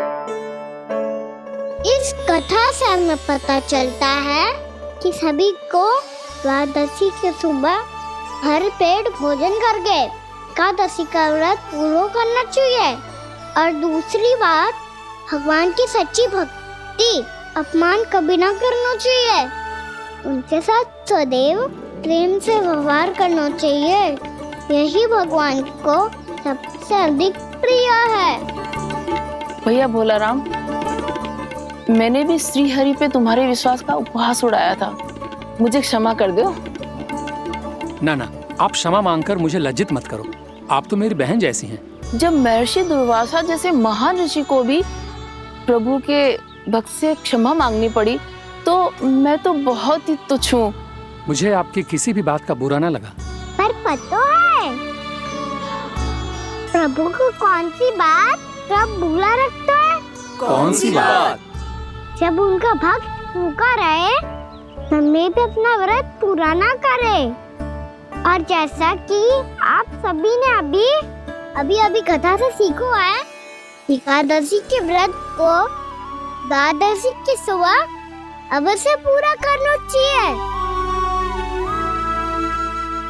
इस कथा से हमें पता चलता है कि सभी को द्वादशी की सुबह भर पेट भोजन करके एकादशी का व्रत पूरा करना चाहिए। और दूसरी बात, भगवान की सच्ची भक्ति अपमान कभी ना करना चाहिए। उनके साथ सदैव प्रेम से व्यवहार करना चाहिए। यही भगवान को सबसे अधिक प्रिय है। भैया भोला राम, मैंने भी श्री हरि पे तुम्हारे विश्वास का उपहास उड़ाया था, मुझे क्षमा कर दो। ना ना, आप क्षमा मांगकर मुझे लज्जित मत करो। आप तो मेरी बहन जैसी हैं। जब महर्षि दुर्वासा जैसे महान ऋषि को भी प्रभु के भक्त से क्षमा मांगनी पड़ी, तो मैं तो बहुत ही तुच्छ हूँ। मुझे आपकी किसी भी बात का बुरा ना लगा। पर पता है प्रभु को कौन सी बात सब भूला रखता है? कौन सी बात? जब उनका भक्त भूखा रहे, हमें भी अपना व्रत पूरा ना करे। और जैसा कि आप सभी ने अभी कथा से सीखो है, एकादशी के व्रत को द्वादशी की सुबह अवश्य पूरा करना चाहिए।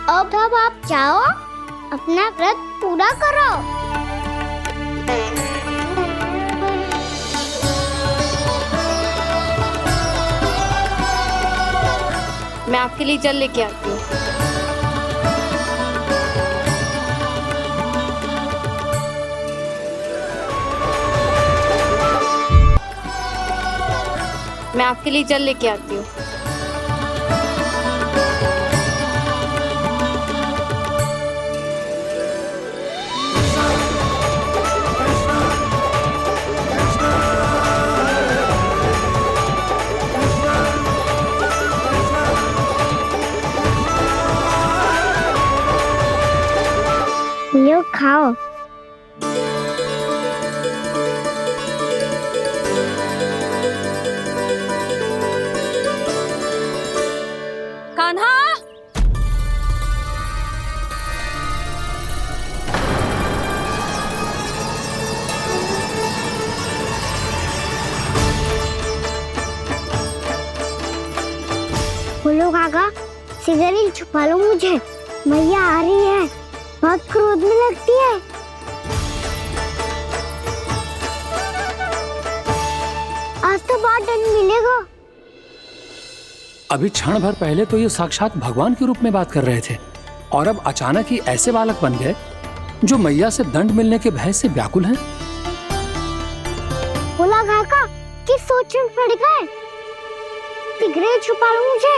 अब आप जाओ, अपना व्रत पूरा करो। मैं आपके लिए जल लेके आती हूँ। मैं आपके लिए जल लेके आती हूँ। काका, सिगरेट छुपा लो मुझे, मैया आ रही है, बहुत क्रोध में लगती है। आज तो बहुत दंड मिलेगा। अभी क्षण भर पहले तो ये साक्षात भगवान के रूप में बात कर रहे थे और अब अचानक ही ऐसे बालक बन गए जो मैया से दंड मिलने के भय से व्याकुल हैं। बोला काका, किस सोच में पड़ गए? सिगरेट छुपा लो मुझे।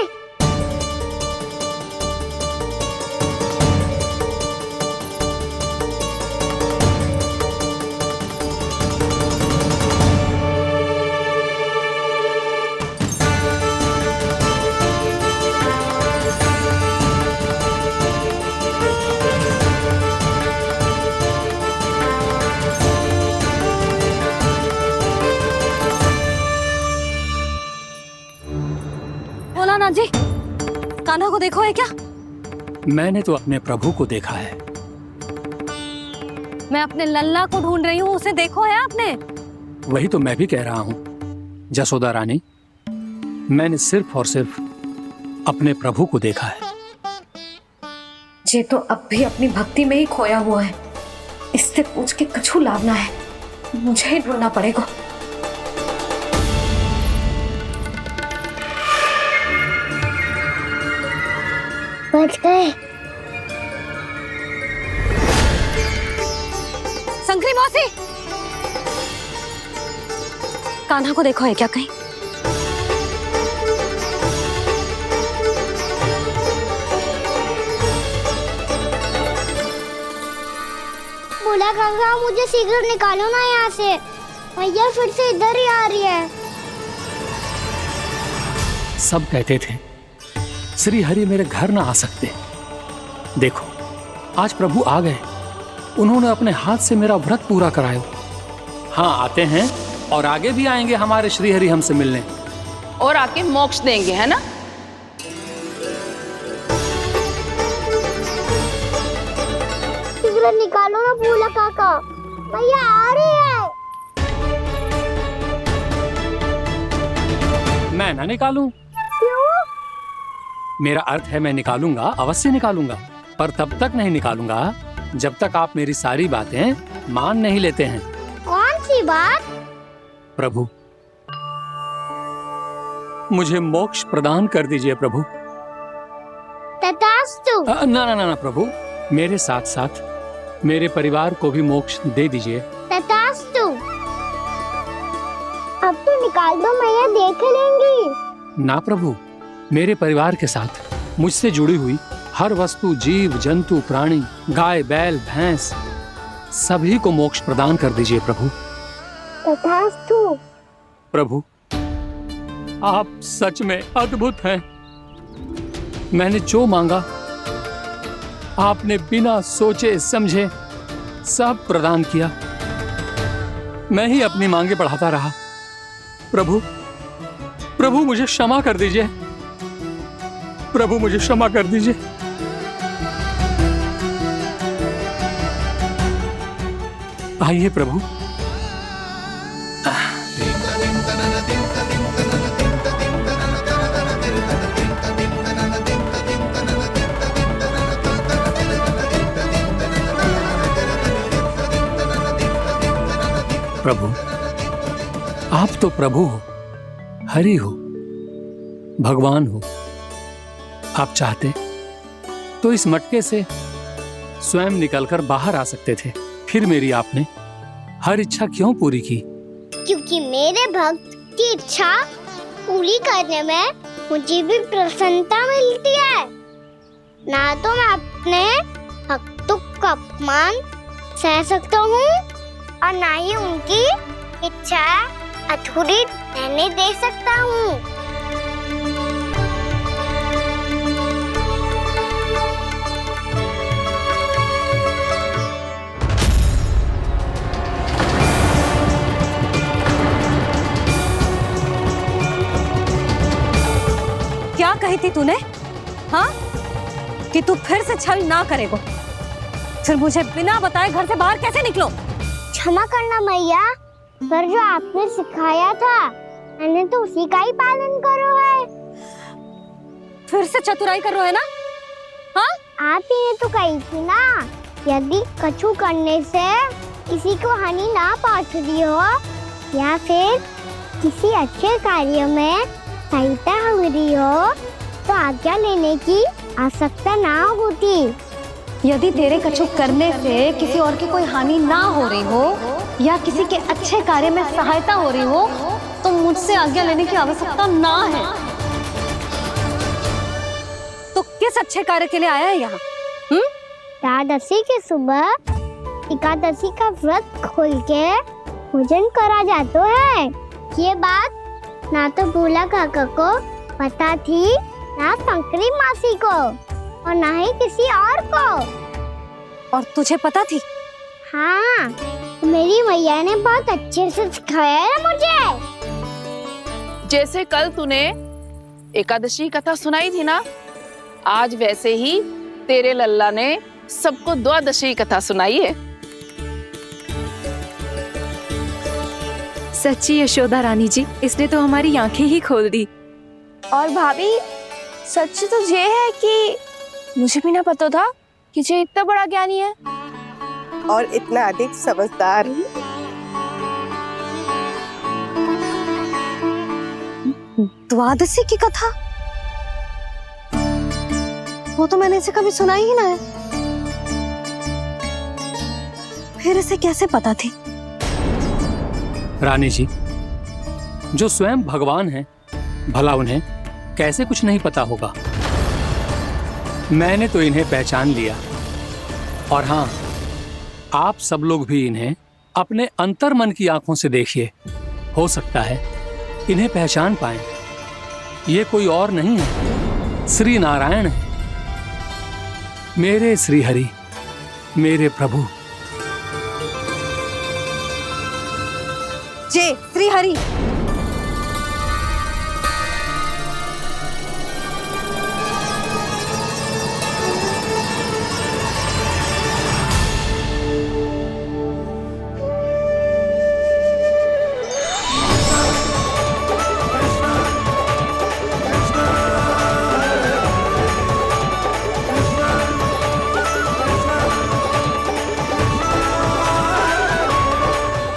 भोलानाथ जी, कान्हा को देखो है क्या? मैंने तो अपने प्रभु को देखा है। मैं अपने लल्ला को ढूंढ रही हूँ, उसे देखो है आपने? वही तो मैं भी कह रहा हूँ जसोदा रानी, मैंने सिर्फ और सिर्फ अपने प्रभु को देखा है। ये तो अब भी अपनी भक्ति में ही खोया हुआ है, इससे पूछ के कछु लाभ ना है, मुझे ही ढूंढना पड़ेगा। बच गए। शंकरी मौसी, कान्हा को देखो है क्या कहीं? बोला काका, मुझे सिगरेट निकालो ना यहाँ से, भैया फिर से इधर ही आ रही है। सब कहते थे श्री हरि मेरे घर ना आ सकते। देखो आज प्रभु आ गए, उन्होंने अपने हाथ से मेरा व्रत पूरा कराया। हाँ, आते हैं और आगे भी आएंगे हमारे श्री हरि हमसे मिलने और आके मोक्ष देंगे, है ना? सिगरेट निकालो ना बोला काका, भैया आ रही है। मैं ना निकालूं? मेरा अर्थ है मैं निकालूंगा, अवश्य निकालूंगा, पर तब तक नहीं निकालूंगा जब तक आप मेरी सारी बातें मान नहीं लेते हैं। कौन सी बात? प्रभु, मुझे मोक्ष प्रदान कर दीजिए प्रभु। तथास्तु। ना ना ना प्रभु, मेरे साथ साथ मेरे परिवार को भी मोक्ष दे दीजिए। तथास्तु। अब तो निकाल दो, मैया देख लेंगी। ना प्रभु, मेरे परिवार के साथ मुझसे जुड़ी हुई हर वस्तु, जीव जंतु, प्राणी, गाय बैल भैंस, सभी को मोक्ष प्रदान कर दीजिए प्रभु। तथास्तु। प्रभु, आप सच में अद्भुत हैं। मैंने जो मांगा आपने बिना सोचे समझे सब प्रदान किया। मैं ही अपनी मांगे बढ़ाता रहा। प्रभु, प्रभु मुझे क्षमा कर दीजिए। प्रभु मुझे क्षमा कर दीजिए। आइए प्रभु। प्रभु, आप तो प्रभु हो, हरि हो, भगवान हो। आप चाहते तो इस मटके से स्वयं निकलकर बाहर आ सकते थे, फिर मेरी आपने हर इच्छा क्यों पूरी की? क्योंकि मेरे भक्त की इच्छा पूरी करने में मुझे भी प्रसन्नता मिलती है। ना तो मैं अपने भक्तों का अपमान सह सकता हूँ और ना ही उनकी इच्छा अधूरी रहने दे सकता हूँ। क्या कही थी तूने? हाँ, कि तू फिर से छल ना करेगा। फिर मुझे बिना बताए घर से बाहर कैसे निकलो? क्षमा करना मैया, पर जो आपने सिखाया था मैंने तो उसी का ही पालन करो है। फिर से चतुराई कर रहे हो ना? हाँ? आप ही ने तो कही थी ना, यदि कछु करने से किसी को हानि ना पहुंच रही हो या फिर किसी अच्छे कार्य में सहायता हो रही हो तो आज्ञा लेने की आवश्यकता ना होती। यदि तेरे कछु करने से किसी और की कोई हानि ना हो रही हो या किसी के अच्छे कार्य में सहायता हो रही हो तो मुझसे आज्ञा लेने की आवश्यकता ना है। तो किस अच्छे कार्य के लिए आया है यहाँ? एकादशी के सुबह एकादशी का व्रत खोल के भोजन करा जाता है। ये बात ना तो भोला काका को पता थी, ना शंकरी मासी को और ना ही किसी और को। और तुझे पता थी? हाँ, मेरी मैया ने बहुत अच्छे से सिखाया है मुझे। जैसे कल तूने एकादशी कथा सुनाई थी ना, आज वैसे ही तेरे लल्ला ने सबको द्वादशी कथा सुनाई है। सच्ची यशोदा रानी जी, इसने तो हमारी आंखें ही खोल दी। और भाभी, सच तो ये है कि मुझे भी ना पता था कि ये इतना बड़ा ज्ञानी है और इतना अधिक समझदार। द्वादशी की कथा? वो तो मैंने इसे कभी सुना ही ना है। फिर इसे कैसे पता थी? रानी जी, जो स्वयं भगवान हैं, भला उन्हें कैसे कुछ नहीं पता होगा। मैंने तो इन्हें पहचान लिया। और हाँ, आप सब लोग भी इन्हें अपने अंतर्मन की आंखों से देखिए, हो सकता है इन्हें पहचान पाएं। ये कोई और नहीं है, श्री नारायण है, मेरे श्री हरि, मेरे प्रभु। जय श्री हरि।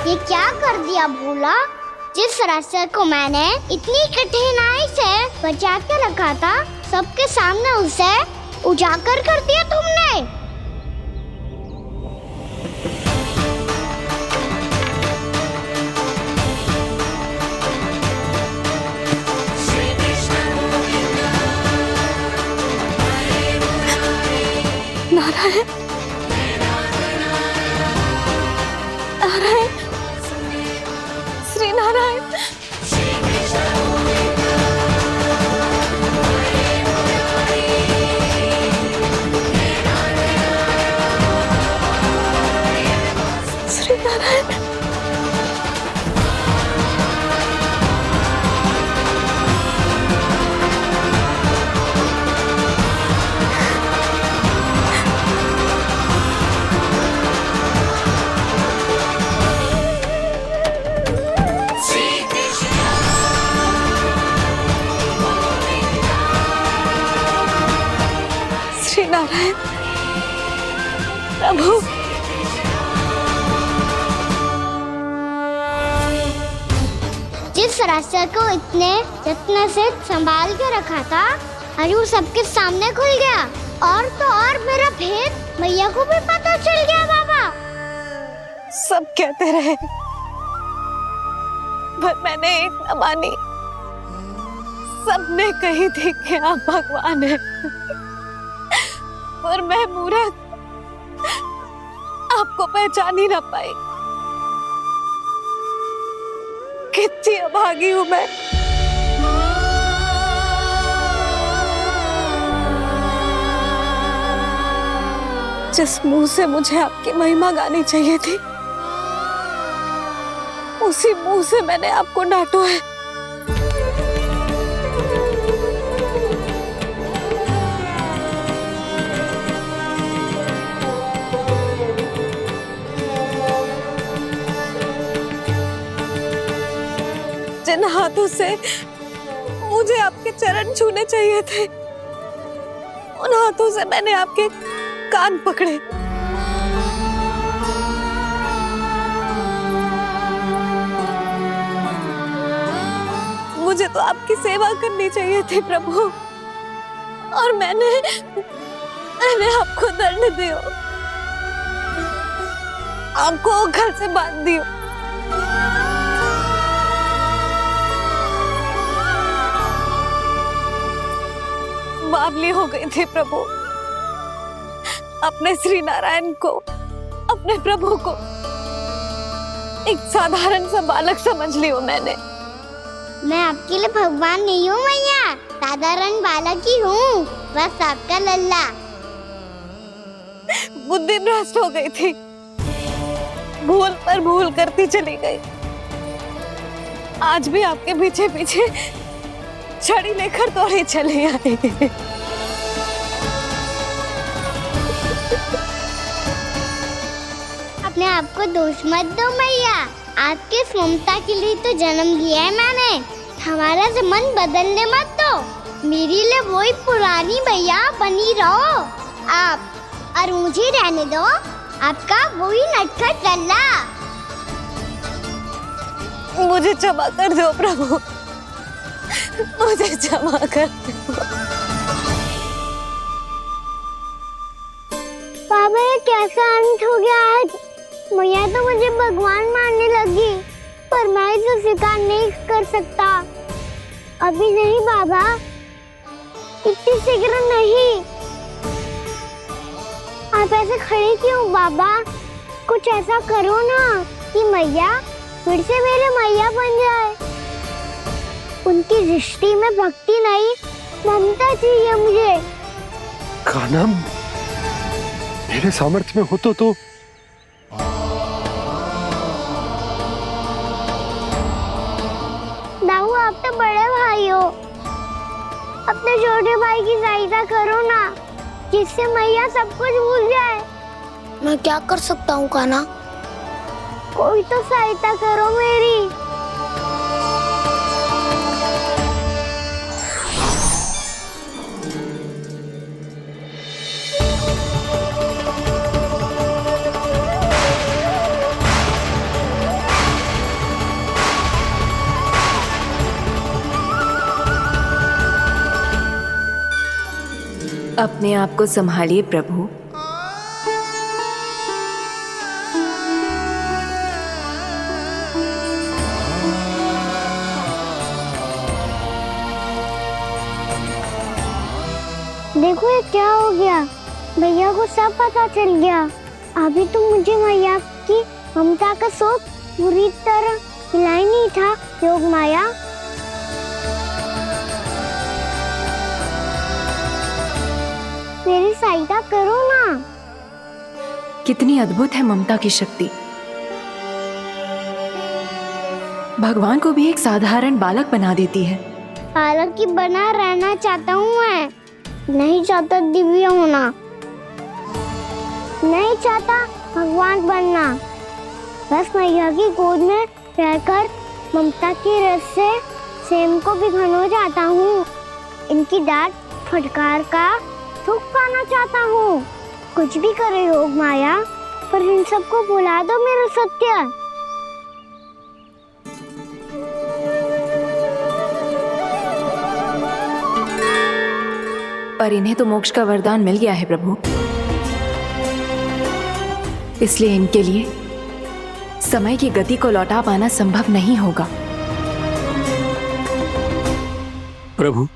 ये क्या कर दिया भोला? जिस रास्ते को मैंने इतनी कठिनाई से बचा के रखा था, सबके सामने उसे उजागर कर दिया तुमने। नारायण, नारायण, श्री नारायण। श्री नारायण। श्री नारायण प्रभु। जिस रास्ते को इतने जत्न से संभाल के रखा था, आज वो सबके सामने खुल गया। और तो और मेरा भेद मैया को भी पता चल गया। बाबा सब कहते रहे पर मैंने एक न मानी। सबने कही थी कि आप भगवान हैं, पर मैं मूर्ख आपको पहचान ही ना पाई। कितनी अभागी हूं मैं। जिस मुंह से मुझे आपकी महिमा गानी चाहिए थी, उसी मुंह से मैंने आपको डांटा है। जिन हाथों से मुझे आपके चरण छूने चाहिए थे, उन हाथों से मैंने आपके कान पकड़े। मुझे तो आपकी सेवा करनी चाहिए थी प्रभु, और मैंने आपको दंड दियो, आपको घर से बांध दियो। बावली हो गई थी प्रभु। अपने श्री नारायण को, अपने प्रभु को एक साधारण सा बालक समझ लियो मैंने। मैं आपके लिए भगवान नहीं हूँ मैया, साधारण बालक ही हूँ, बस आपका लल्ला। बुद्धि भ्रष्ट हो गई थी, भूल पर भूल करती चली गई। आज भी आपके पीछे पीछे छड़ी लेकर दौड़े चले आए। अपने आप को दोष मत दो मैया, आपके ममता के लिए तो जन्म लिया है मैंने। हमारा मन बदलने मत दो, मेरे लिए वही पुरानी भैया बनी रहो आप, और मुझे रहने दो आपका वही नटखट लल्ला। मुझे क्षमा कर दो प्रभु, मुझे क्षमा कर दो। बाबा ये कैसा अंत हो गया आज? मैया तो मुझे भगवान मानने लगी, पर मैं इसे स्वीकार नहीं कर सकता। अभी नहीं बाबा, इतनी शीघ्र नहीं। आप ऐसे खड़े क्यों बाबा? कुछ ऐसा करो ना कि मैया फिर से मेरे मैया बन जाए। उनकी दृष्टि में भक्ति नहीं, ममता चाहिए मुझे। कान्हा, मेरे सामर्थ्य में हो तो दाऊ, आप तो बड़े भाई हो, अपने छोटे भाई की सहायता करो ना, जिससे मैया सब कुछ भूल जाए। मैं क्या कर सकता हूँ कान्हा? कोई तो सहायता करो मेरी। अपने आप को संभालिए प्रभु। देखो ये क्या हो गया, भैया को सब पता चल गया। अभी तो मुझे मैया की ममता का शौक पूरी तरह हिला ही नहीं था। योग माया, मेरी सहायता करो ना। कितनी अद्भुत है ममता की शक्ति। भगवान को भी एक साधारण बालक बना देती है। बालक की बना रहना चाहता हूँ मैं, नहीं चाहता दिव्य होना, नहीं चाहता भगवान बनना। बस मैया की गोद में रहकर ममता की रस से सेम को भिगोना चाहता हूँ। इनकी डांट फटकार का सुख पाना चाहता हूँ। कुछ भी करे योग माया, पर इन सबको भुला दो मेरा सत्य। पर इन्हें तो मोक्ष का वरदान मिल गया है प्रभु, इसलिए इनके लिए समय की गति को लौटा पाना संभव नहीं होगा। प्रभु,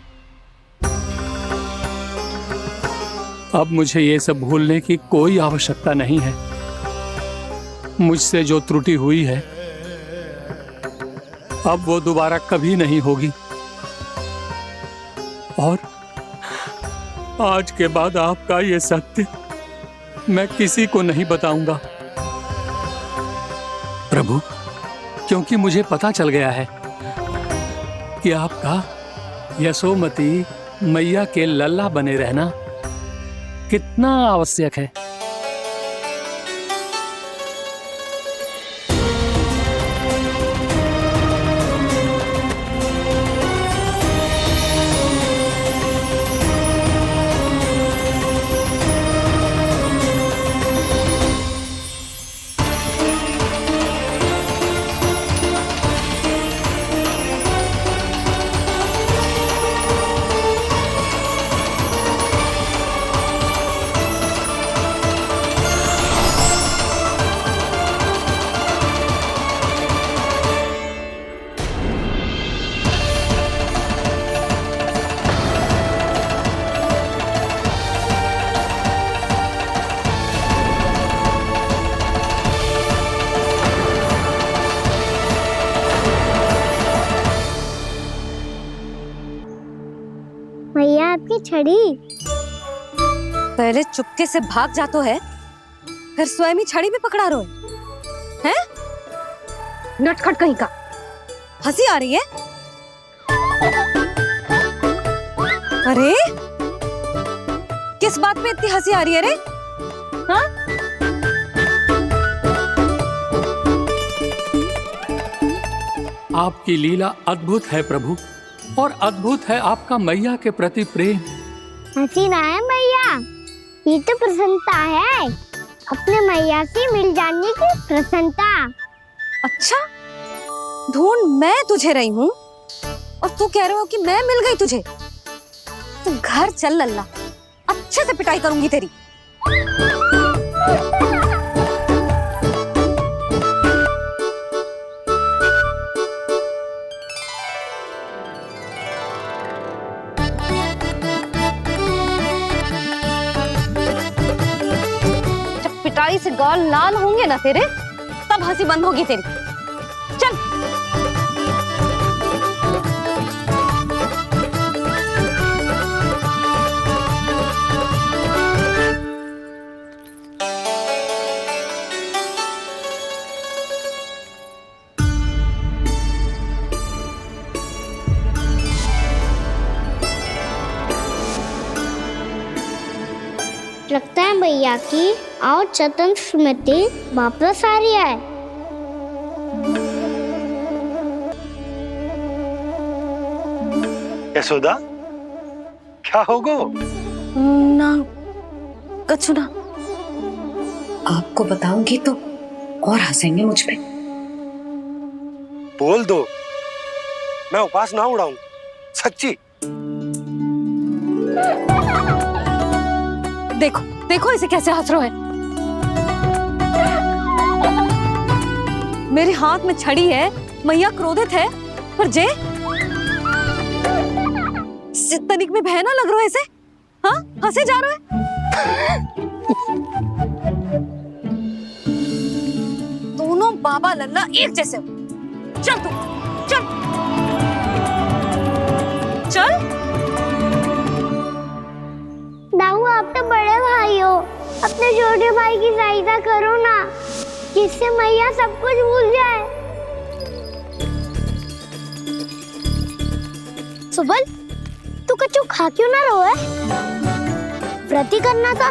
अब मुझे ये सब भूलने की कोई आवश्यकता नहीं है। मुझसे जो त्रुटि हुई है अब वो दोबारा कभी नहीं होगी, और आज के बाद आपका ये सत्य मैं किसी को नहीं बताऊंगा प्रभु, क्योंकि मुझे पता चल गया है कि आपका यशोमती मैया के लल्ला बने रहना कितना आवश्यक है। आपकी छड़ी। पहले चुपके से भाग जा तो है, फिर स्वयं ही छड़ी भी पकड़ा रहे हैं? नटखट कहीं का। हंसी आ रही है? अरे किस बात पे इतनी हंसी आ रही है रे? हाँ? आपकी लीला अद्भुत है प्रभु, और अद्भुत है आपका मैया के प्रति प्रेम। हंसी ना है मैया, ये तो प्रसन्नता है, अपने मैया से मिल जाने की प्रसन्नता। अच्छा, ढूंढ मैं तुझे रही हूँ और तू कह रहे हो कि मैं मिल गई तुझे? तू घर चल लल्ला, अच्छे से पिटाई करूंगी तेरी। जब पिटाई से गाल लाल होंगे ना तेरे, तब हंसी बंद होगी तेरी। चल। लगता है भैया की और चतन स्मृति वापस आ रही है। यशोदा, क्या होगो? ना कछु ना। आपको बताऊंगी तो और हंसेंगे मुझ पे। बोल दो, मैं उपास ना उड़ाऊं, सच्ची। देखो देखो इसे कैसे हंस रहे हैं। मेरे हाथ में छड़ी है, मैया क्रोधित है, पर जे तनिक में भय ना लग रहा है ऐसे? हाँ, हंसे जा रहे हैं। दोनों बाबा लल्ला एक जैसे हो। चल तू, चल चल। दाऊ, आप तो बड़े भाई हो, अपने छोटे भाई की सहायता करो ना, जिससे मैया सब कुछ भूल जाए। सुबल, तू कच्चू खा क्यों ना रहो है? व्रत ही करना था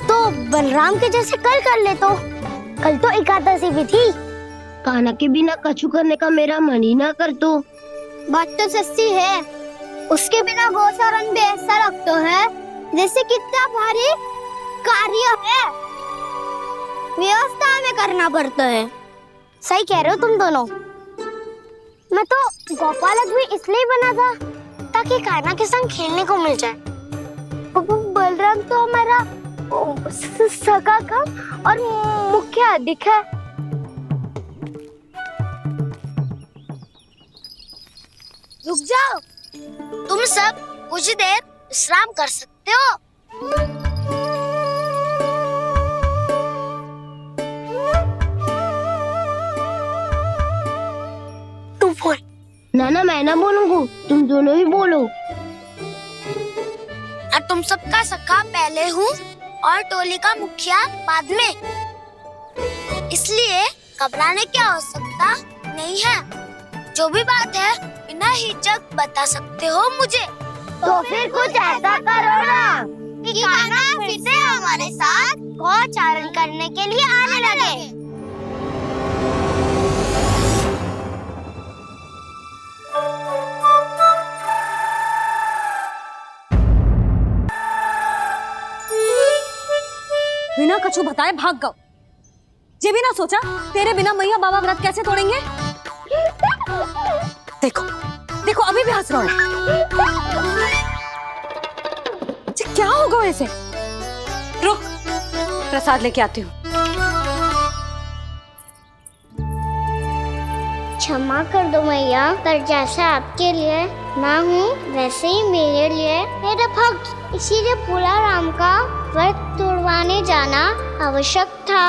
तो बलराम के जैसे कल कर ले। तो कल तो एकादशी भी थी। खाना के बिना कछु करने का मेरा मन ही ना कर। तो बात तो सच्ची है, उसके बिना गोचारण भी ऐसा लगता है जैसे कितना भारी कार्य है, व्यवस्था में करना पड़ता है। सही कह रहे हो तुम दोनों। मैं तो गोपालक भी इसलिए बना था ताकि कान्हा के संग खेलने को मिल जाए। बलराम तो हमारा सगा काम और मुख्य अधिक है। रुक जाओ, तुम सब कुछ देर विश्राम कर सकते हो। तू बोल। ना मैं ना बोलूंगा, तुम दोनों ही बोलो। और तुम सबका सखा पहले हूँ और टोली का मुखिया बाद में, इसलिए घबराने की आवश्यकता नहीं है। जो भी बात है बिना हिचक बता सकते हो मुझे। तो फिर कुछ ऐसा करो ना कि कान्हा फिर से हमारे साथ गोचारण करने के लिए आने लगे। बिना कछु बताए भाग गओ। ये भी ना सोचा तेरे बिना मैया बाबा व्रत कैसे तोड़ेंगे? देखो देखो अभी भी हंस रहा है। क्या होगा ऐसे? रुक, प्रसाद लेके आती हूँ। क्षमा कर दो मैया, पर जैसा आपके लिए माँ हूँ वैसे ही मेरे लिए मेरा भक्त, इसीलिए भोला राम का व्रत तोड़वाने जाना आवश्यक था।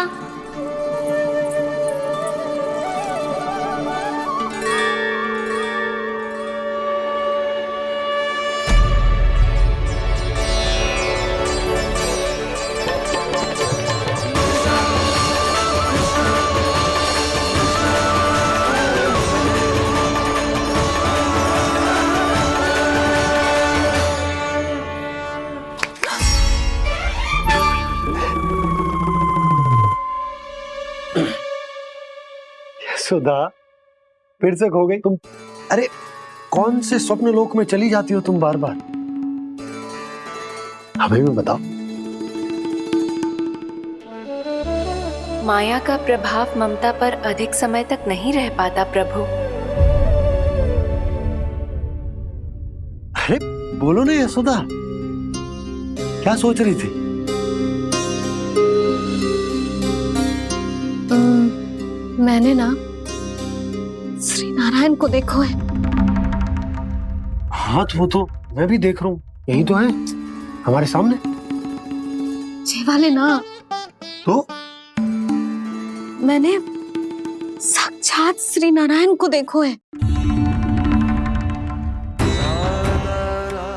यशोदा, फिर से खो गई तुम। अरे कौन से स्वप्न लोक में चली जाती हो तुम बार बार? हमें भी बताओ। माया का प्रभाव ममता पर अधिक समय तक नहीं रह पाता प्रभु। अरे बोलो ना यशोदा, क्या सोच रही थी? मैंने ना श्री नारायण को देखो है। हाँ वो तो मैं भी देख रहा हूँ, यही तो है हमारे सामने। ये वाले ना, तो मैंने साक्षात श्री नारायण को देखो है,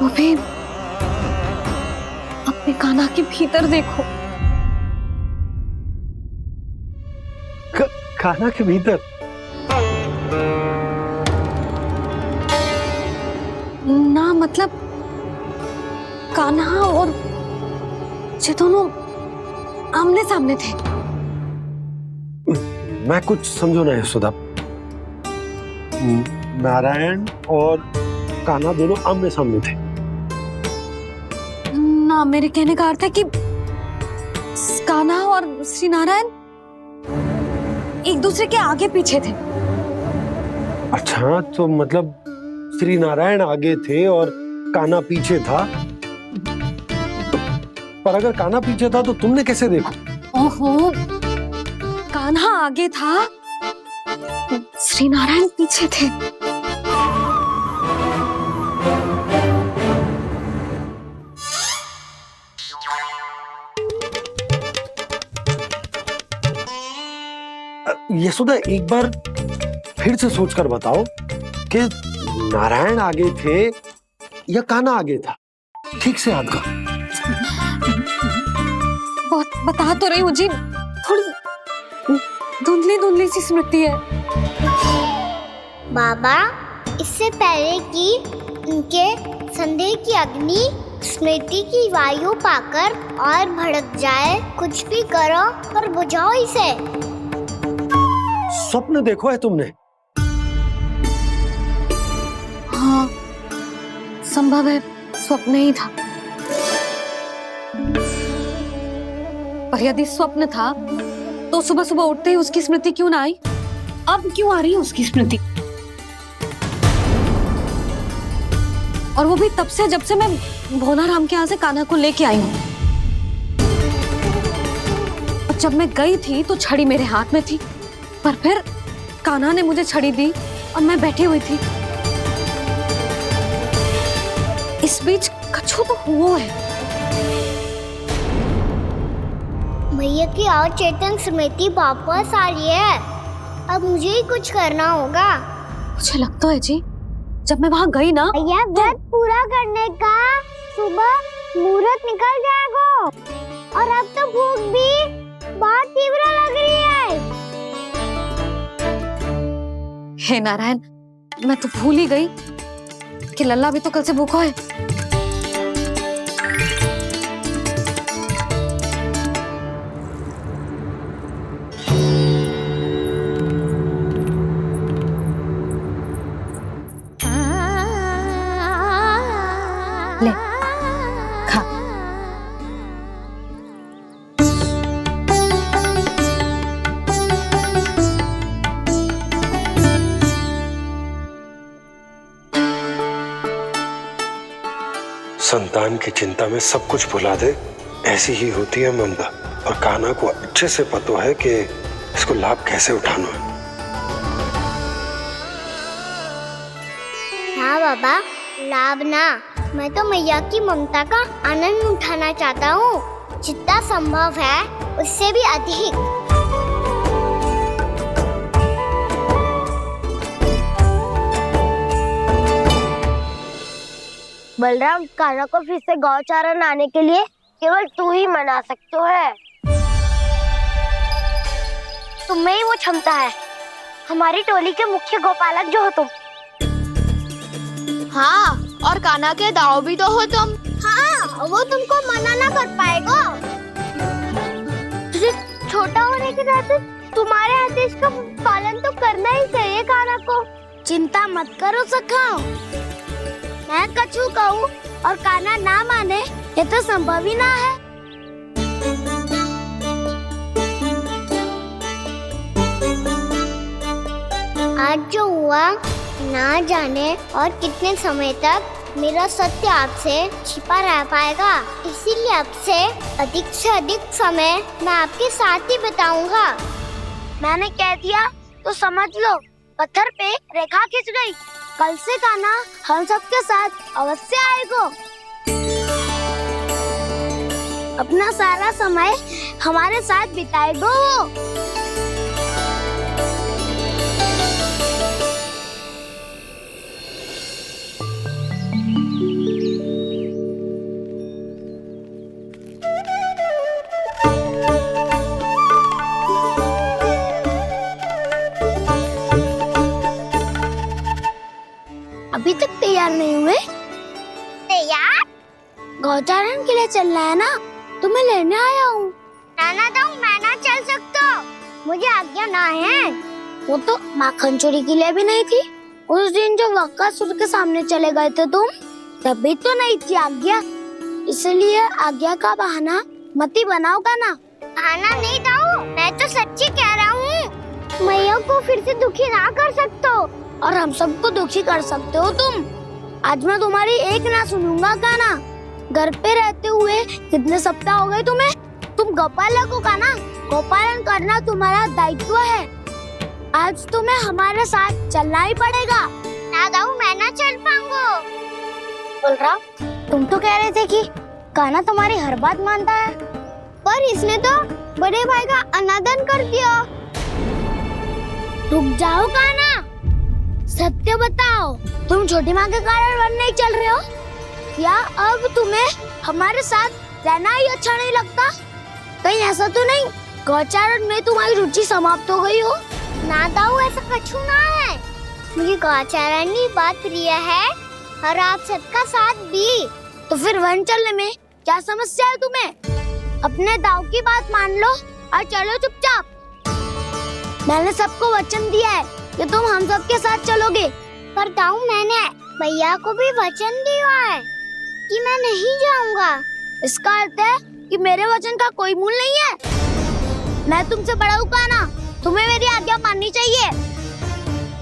वो भी अपने कान्हा के भीतर देखो। कान्हा के भीतर? ना मतलब कान्हा और ये दोनों आमने सामने थे। मैं कुछ समझो ना यशोदा। नारायण और कान्हा दोनों आमने सामने थे? ना, मेरे कहने का अर्थ है कि कान्हा और श्री नारायण एक दूसरे के आगे पीछे थे। अच्छा, तो मतलब श्री नारायण आगे थे और कान्हा पीछे था। पर अगर कान्हा पीछे था तो तुमने कैसे देखा? ओहो, कान्हा आगे था, श्री नारायण पीछे थे। यशोदा, एक बार फिर से सोचकर बताओ कि नारायण आगे थे या कान्हा आगे था? ठीक से याद करो। बहुत बता तो रही हूँ जी, थोड़ी धुंधली धुंधली सी स्मृति है। बाबा, इससे पहले कि उनके संदेह की अग्नि स्मृति की वायु पाकर और भड़क जाए, कुछ भी करो पर बुझाओ इसे। स्वप्न देखो है तुमने? हाँ, संभव है स्वप्न ही था। पर यदि स्वप्न था तो सुबह सुबह उठते ही उसकी स्मृति क्यों ना आई? अब क्यों आ रही है उसकी स्मृति? और वो भी तब से जब से मैं भोनाराम के यहाँ से कान्हा को लेके आई हूँ। और जब मैं गई थी तो छड़ी मेरे हाथ में थी, पर फिर कान्हा ने मुझे छड़ी दी और मैं बैठी हुई थी। इस बीच कछु तो हुआ है। भैया की अचेतन स्मृति वापस आ रही है। अब मुझे ही कुछ करना होगा। मुझे लगता है जी, जब मैं वहाँ गई ना, भैया व्रत पूरा करने का सुबह मुहूर्त निकल जाएगा और अब तो भूख भी बहुत तीव्र लग रही है। हे नारायण, मैं तो भूल ही गई कि लल्ला भी तो कल से भूखा है। ले, खा। संतान की चिंता में सब कुछ भुला दे, ऐसी ही होती है ममता। और कान्हा को अच्छे से पता है कि इसको लाभ कैसे उठाना है। हाँ बाबा, लाभ ना, मैं तो मैया की ममता का आनंद उठाना चाहता हूँ, जितना संभव है उससे भी अधिक। बलराम, कान्हा को फिर से गौचारण आने के लिए केवल तू ही मना सकते है। तुम्हें ही वो क्षमता है, हमारी टोली के मुख्य गोपालक जो हो तुम। हाँ, और कान्हा के दाव भी तो हो तुम। हाँ, वो तुमको मना ना कर पाएगा। तुझे छोटा होने के नाते तुम्हारे आदेश का पालन तो करना ही चाहिए कान्हा को। चिंता मत करो सखा, मैं कछु कहूँ और कान्हा ना माने ये तो संभव ही ना है। आज जो हुआ ना जाने और कितने समय तक मेरा सत्य आपसे छिपा रह पाएगा, इसीलिए आपसे अधिक से अधिक समय मैं आपके साथ ही बिताऊंगा। मैंने कह दिया तो समझ लो, पत्थर पे रेखा खिंच गई। कल से कान्हा हम सबके साथ अवश्य आएगा। अपना सारा समय हमारे साथ बिताएगा वो। अभी तक तैयार नहीं हुए? तैयार? गौचारण के लिए चलना है ना, तुम्हें लेने आया हूँ। नाना दाऊ, मैं ना चल सकता, मुझे आज्ञा ना है। वो तो माखन चोरी के लिए भी नहीं थी। उस दिन जो वक्कासुर के सामने चले गए थे तुम, तभी तो नहीं थी आज्ञा। इसलिए आज्ञा का बहाना मत ही बनाओगा ना। बहाना नहीं दाऊ, मैं तो सच्ची कह रहा हूँ। मैया को फिर से दुखी ना कर सकते हो और हम सबको दुखी कर सकते हो तुम। आज मैं तुम्हारी एक ना सुनूंगा कान्हा। घर पे रहते हुए कितने सप्ताह हो गए तुम्हें? तुम गोपालक हो कान्हा, गोपालन करना तुम्हारा दायित्व है। आज तुम्हें हमारे साथ चलना ही पड़ेगा। ना दाऊ, मैं ना चल पाऊंगा। बलराम, तुम तो कह रहे थे कि कान्हा तुम्हारी हर बात मानता है, पर इसने तो बड़े भाई का अनादर कर दिया। रुक जाओ कान्हा, सत्य बताओ, तुम छोटी माँ के कारण वन नहीं चल रहे हो या अब तुम्हें हमारे साथ रहना ही अच्छा नहीं लगता? कहीं ऐसा तो नहीं गौचारण में तुम्हारी रुचि समाप्त हो गई हो? ना दाऊ, ऐसा कछु ना है। मुझे गौचारण की बात प्रिय है और आप सबका साथ भी। तो फिर वन चलने में क्या समस्या है तुम्हें? अपने दाऊ की बात मान लो और चलो चुपचाप। मैंने सबको वचन दिया है कि तुम हम सबके साथ चलोगे। पर दाऊ, मैंने भैया को भी वचन दिया है कि मैं नहीं जाऊंगा। इसका अर्थ है कि मेरे वचन का कोई मूल नहीं है। मैं तुमसे बड़ा हूँ कान्हा, तुम्हें मेरी आज्ञा माननी चाहिए।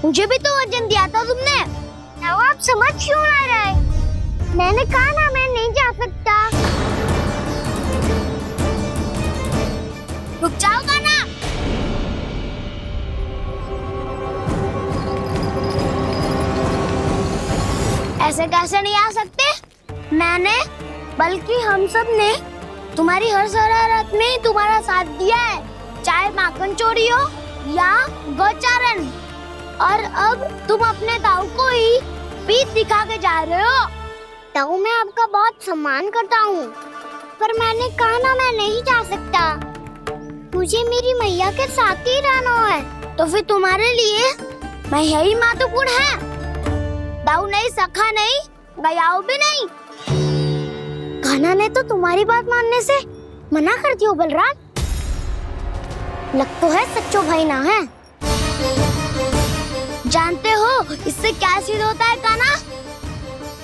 मुझे भी तो वचन दिया था तुमने। दाऊ, आप समझ क्यों ना रहे? मैंने कहा ना, मैं नहीं जा सकता। रुक जाओ कान्हा। ऐसे कैसे नहीं आ सकते? मैंने बल्कि हम सब ने तुम्हारी हर शरारत में तुम्हारा साथ दिया है, चाहे माखन चोरी हो या गौचारण। और अब तुम अपने दाऊ को ही पीठ दिखा के जा रहे हो। दाऊ, मैं आपका बहुत सम्मान करता हूँ, पर मैंने कहा ना, मैं नहीं जा सकता। मुझे मेरी मैया के साथ ही रहना है। तो फिर तुम्हारे लिए मैं यही महत्वपूर्ण है। दाऊ नहीं, सखा नहीं, गयाऊ भी नहीं। कान्हा ने तो तुम्हारी बात मानने से मना कर दिया बलराम। लग तो है सच्चो भाई ना है। जानते हो इससे क्या सिद्ध होता है कान्हा?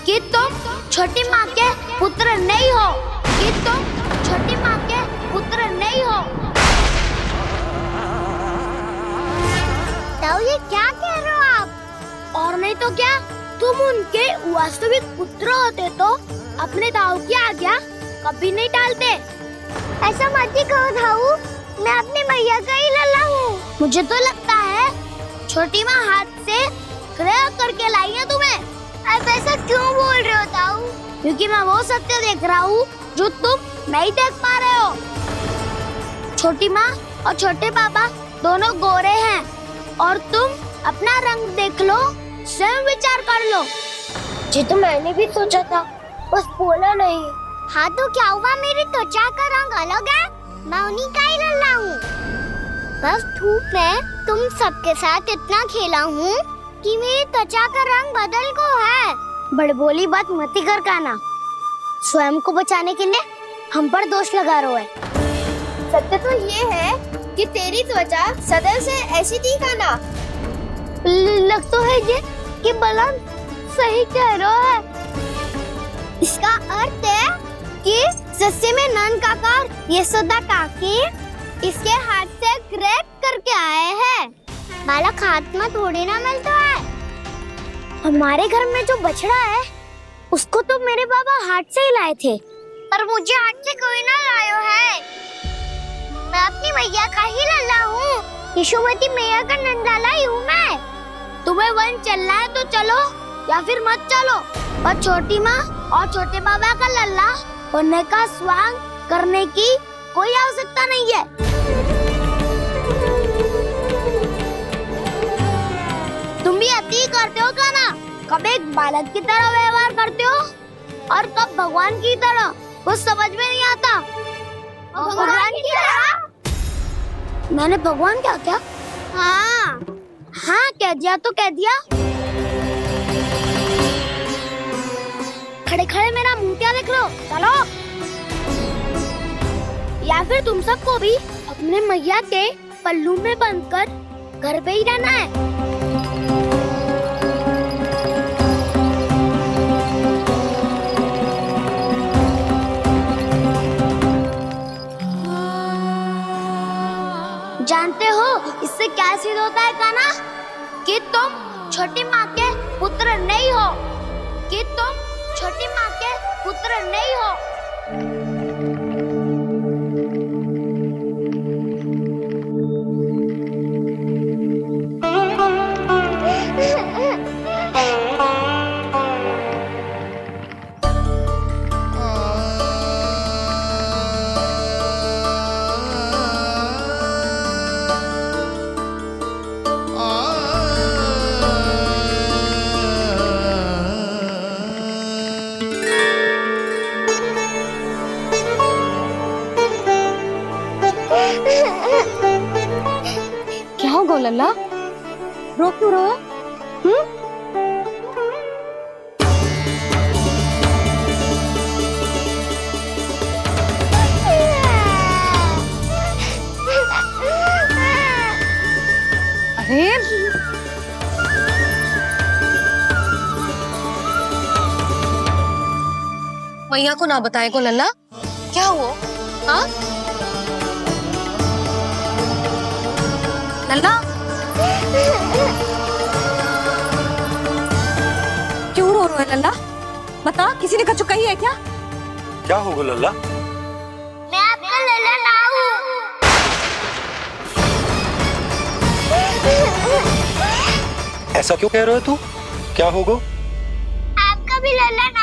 कि तुम छोटी माँ के पुत्र नहीं हो, कि तुम छोटी माँ के पुत्र नहीं हो। दाऊ, ये क्या कह रहे हो आप? और नहीं तो क्या, तुम उनके वास्तविक पुत्र होते तो अपने दाऊ की आज्ञा कभी नहीं टालते। ऐसा मत ही कहो दाऊ, मैं अपनी मैया का ही लल्ला हूँ। मुझे तो लगता है छोटी माँ हाथ से ग्रह करके लाई है तुम्हें। अब ऐसा क्यों बोल रहे हो दाऊ? क्योंकि मैं वो सत्य देख रहा हूँ जो तुम नहीं देख पा रहे हो। छोटी माँ और छोटे पापा दोनों गोरे हैं और तुम अपना रंग देख लो, स्वयं विचार कर लो। जी तो मैंने भी सोचा था, बस बोला नहीं। हाँ तो क्या हुआ, मेरी त्वचा का रंग अलग है, मैं उन्हीं का ही लल्ला हूँ। बस धूप में तुम सबके साथ इतना खेला हूँ कि मेरी त्वचा का रंग बदल को है। बड़बोली बात मत ही कर कान्हा, स्वयं को बचाने के लिए हम पर दोष लगा रहे हो। सत्य तो ये है कि तेरी त्वचा सदैव से ऐसी थी खाना। लग तो है ये कि बलराम सही कह रहा है। इसका अर्थ है कि सस्ते में नन काका यशोदा काकी इसके हाथ से ग्रेप करके आए हैं। बालक हाथ में थोड़ी ना मिलता है। हमारे घर में जो बछड़ा है उसको तो मेरे बाबा हाथ से ही लाए थे, पर मुझे हाथ से कोई ना लायो है। मैं अपनी मैया का ही लल्ला हूँ, यशोमती मैया का नंदाला ही हूँ मैं। तुम्हें वन चलना है तो चलो या फिर मत चलो, और छोटी माँ और छोटे बाबा का लल्ला बनने का स्वांग करने की कोई आवश्यकता नहीं है। तुम भी अति करते हो क्या ना? कब एक बालक की तरह व्यवहार करते हो और कब भगवान की तरह, कुछ समझ में नहीं आता। भगवान की तरह? मैंने भगवान क्या क्या? हाँ हाँ कह दिया तो कह दिया। खड़े खड़े मेरा मुंह क्या देख लो, चलो। या फिर तुम सबको भी अपने मैया के पल्लू में बंधकर घर पे ही रहना है। जानते हो इससे क्या सिद्ध होता है काना? कि तुम छोटी माँ के पुत्र नहीं हो, कि तुम छोटी माँ के पुत्र नहीं हो। क्या हो गो लल्ला, रो क्यों रहो? अरे मैया को ना बताए को लल्ला, क्या हुआ? हाँ लल्ला, क्यों रो रहे हो लल्ला? बता, किसी ने कछु कही है क्या? क्या होगा लल्ला? मैं आपका लल्ला ना हूँ। ऐसा क्यों कह रहे हो तू? क्या होगा? आपका भी लल्ला ना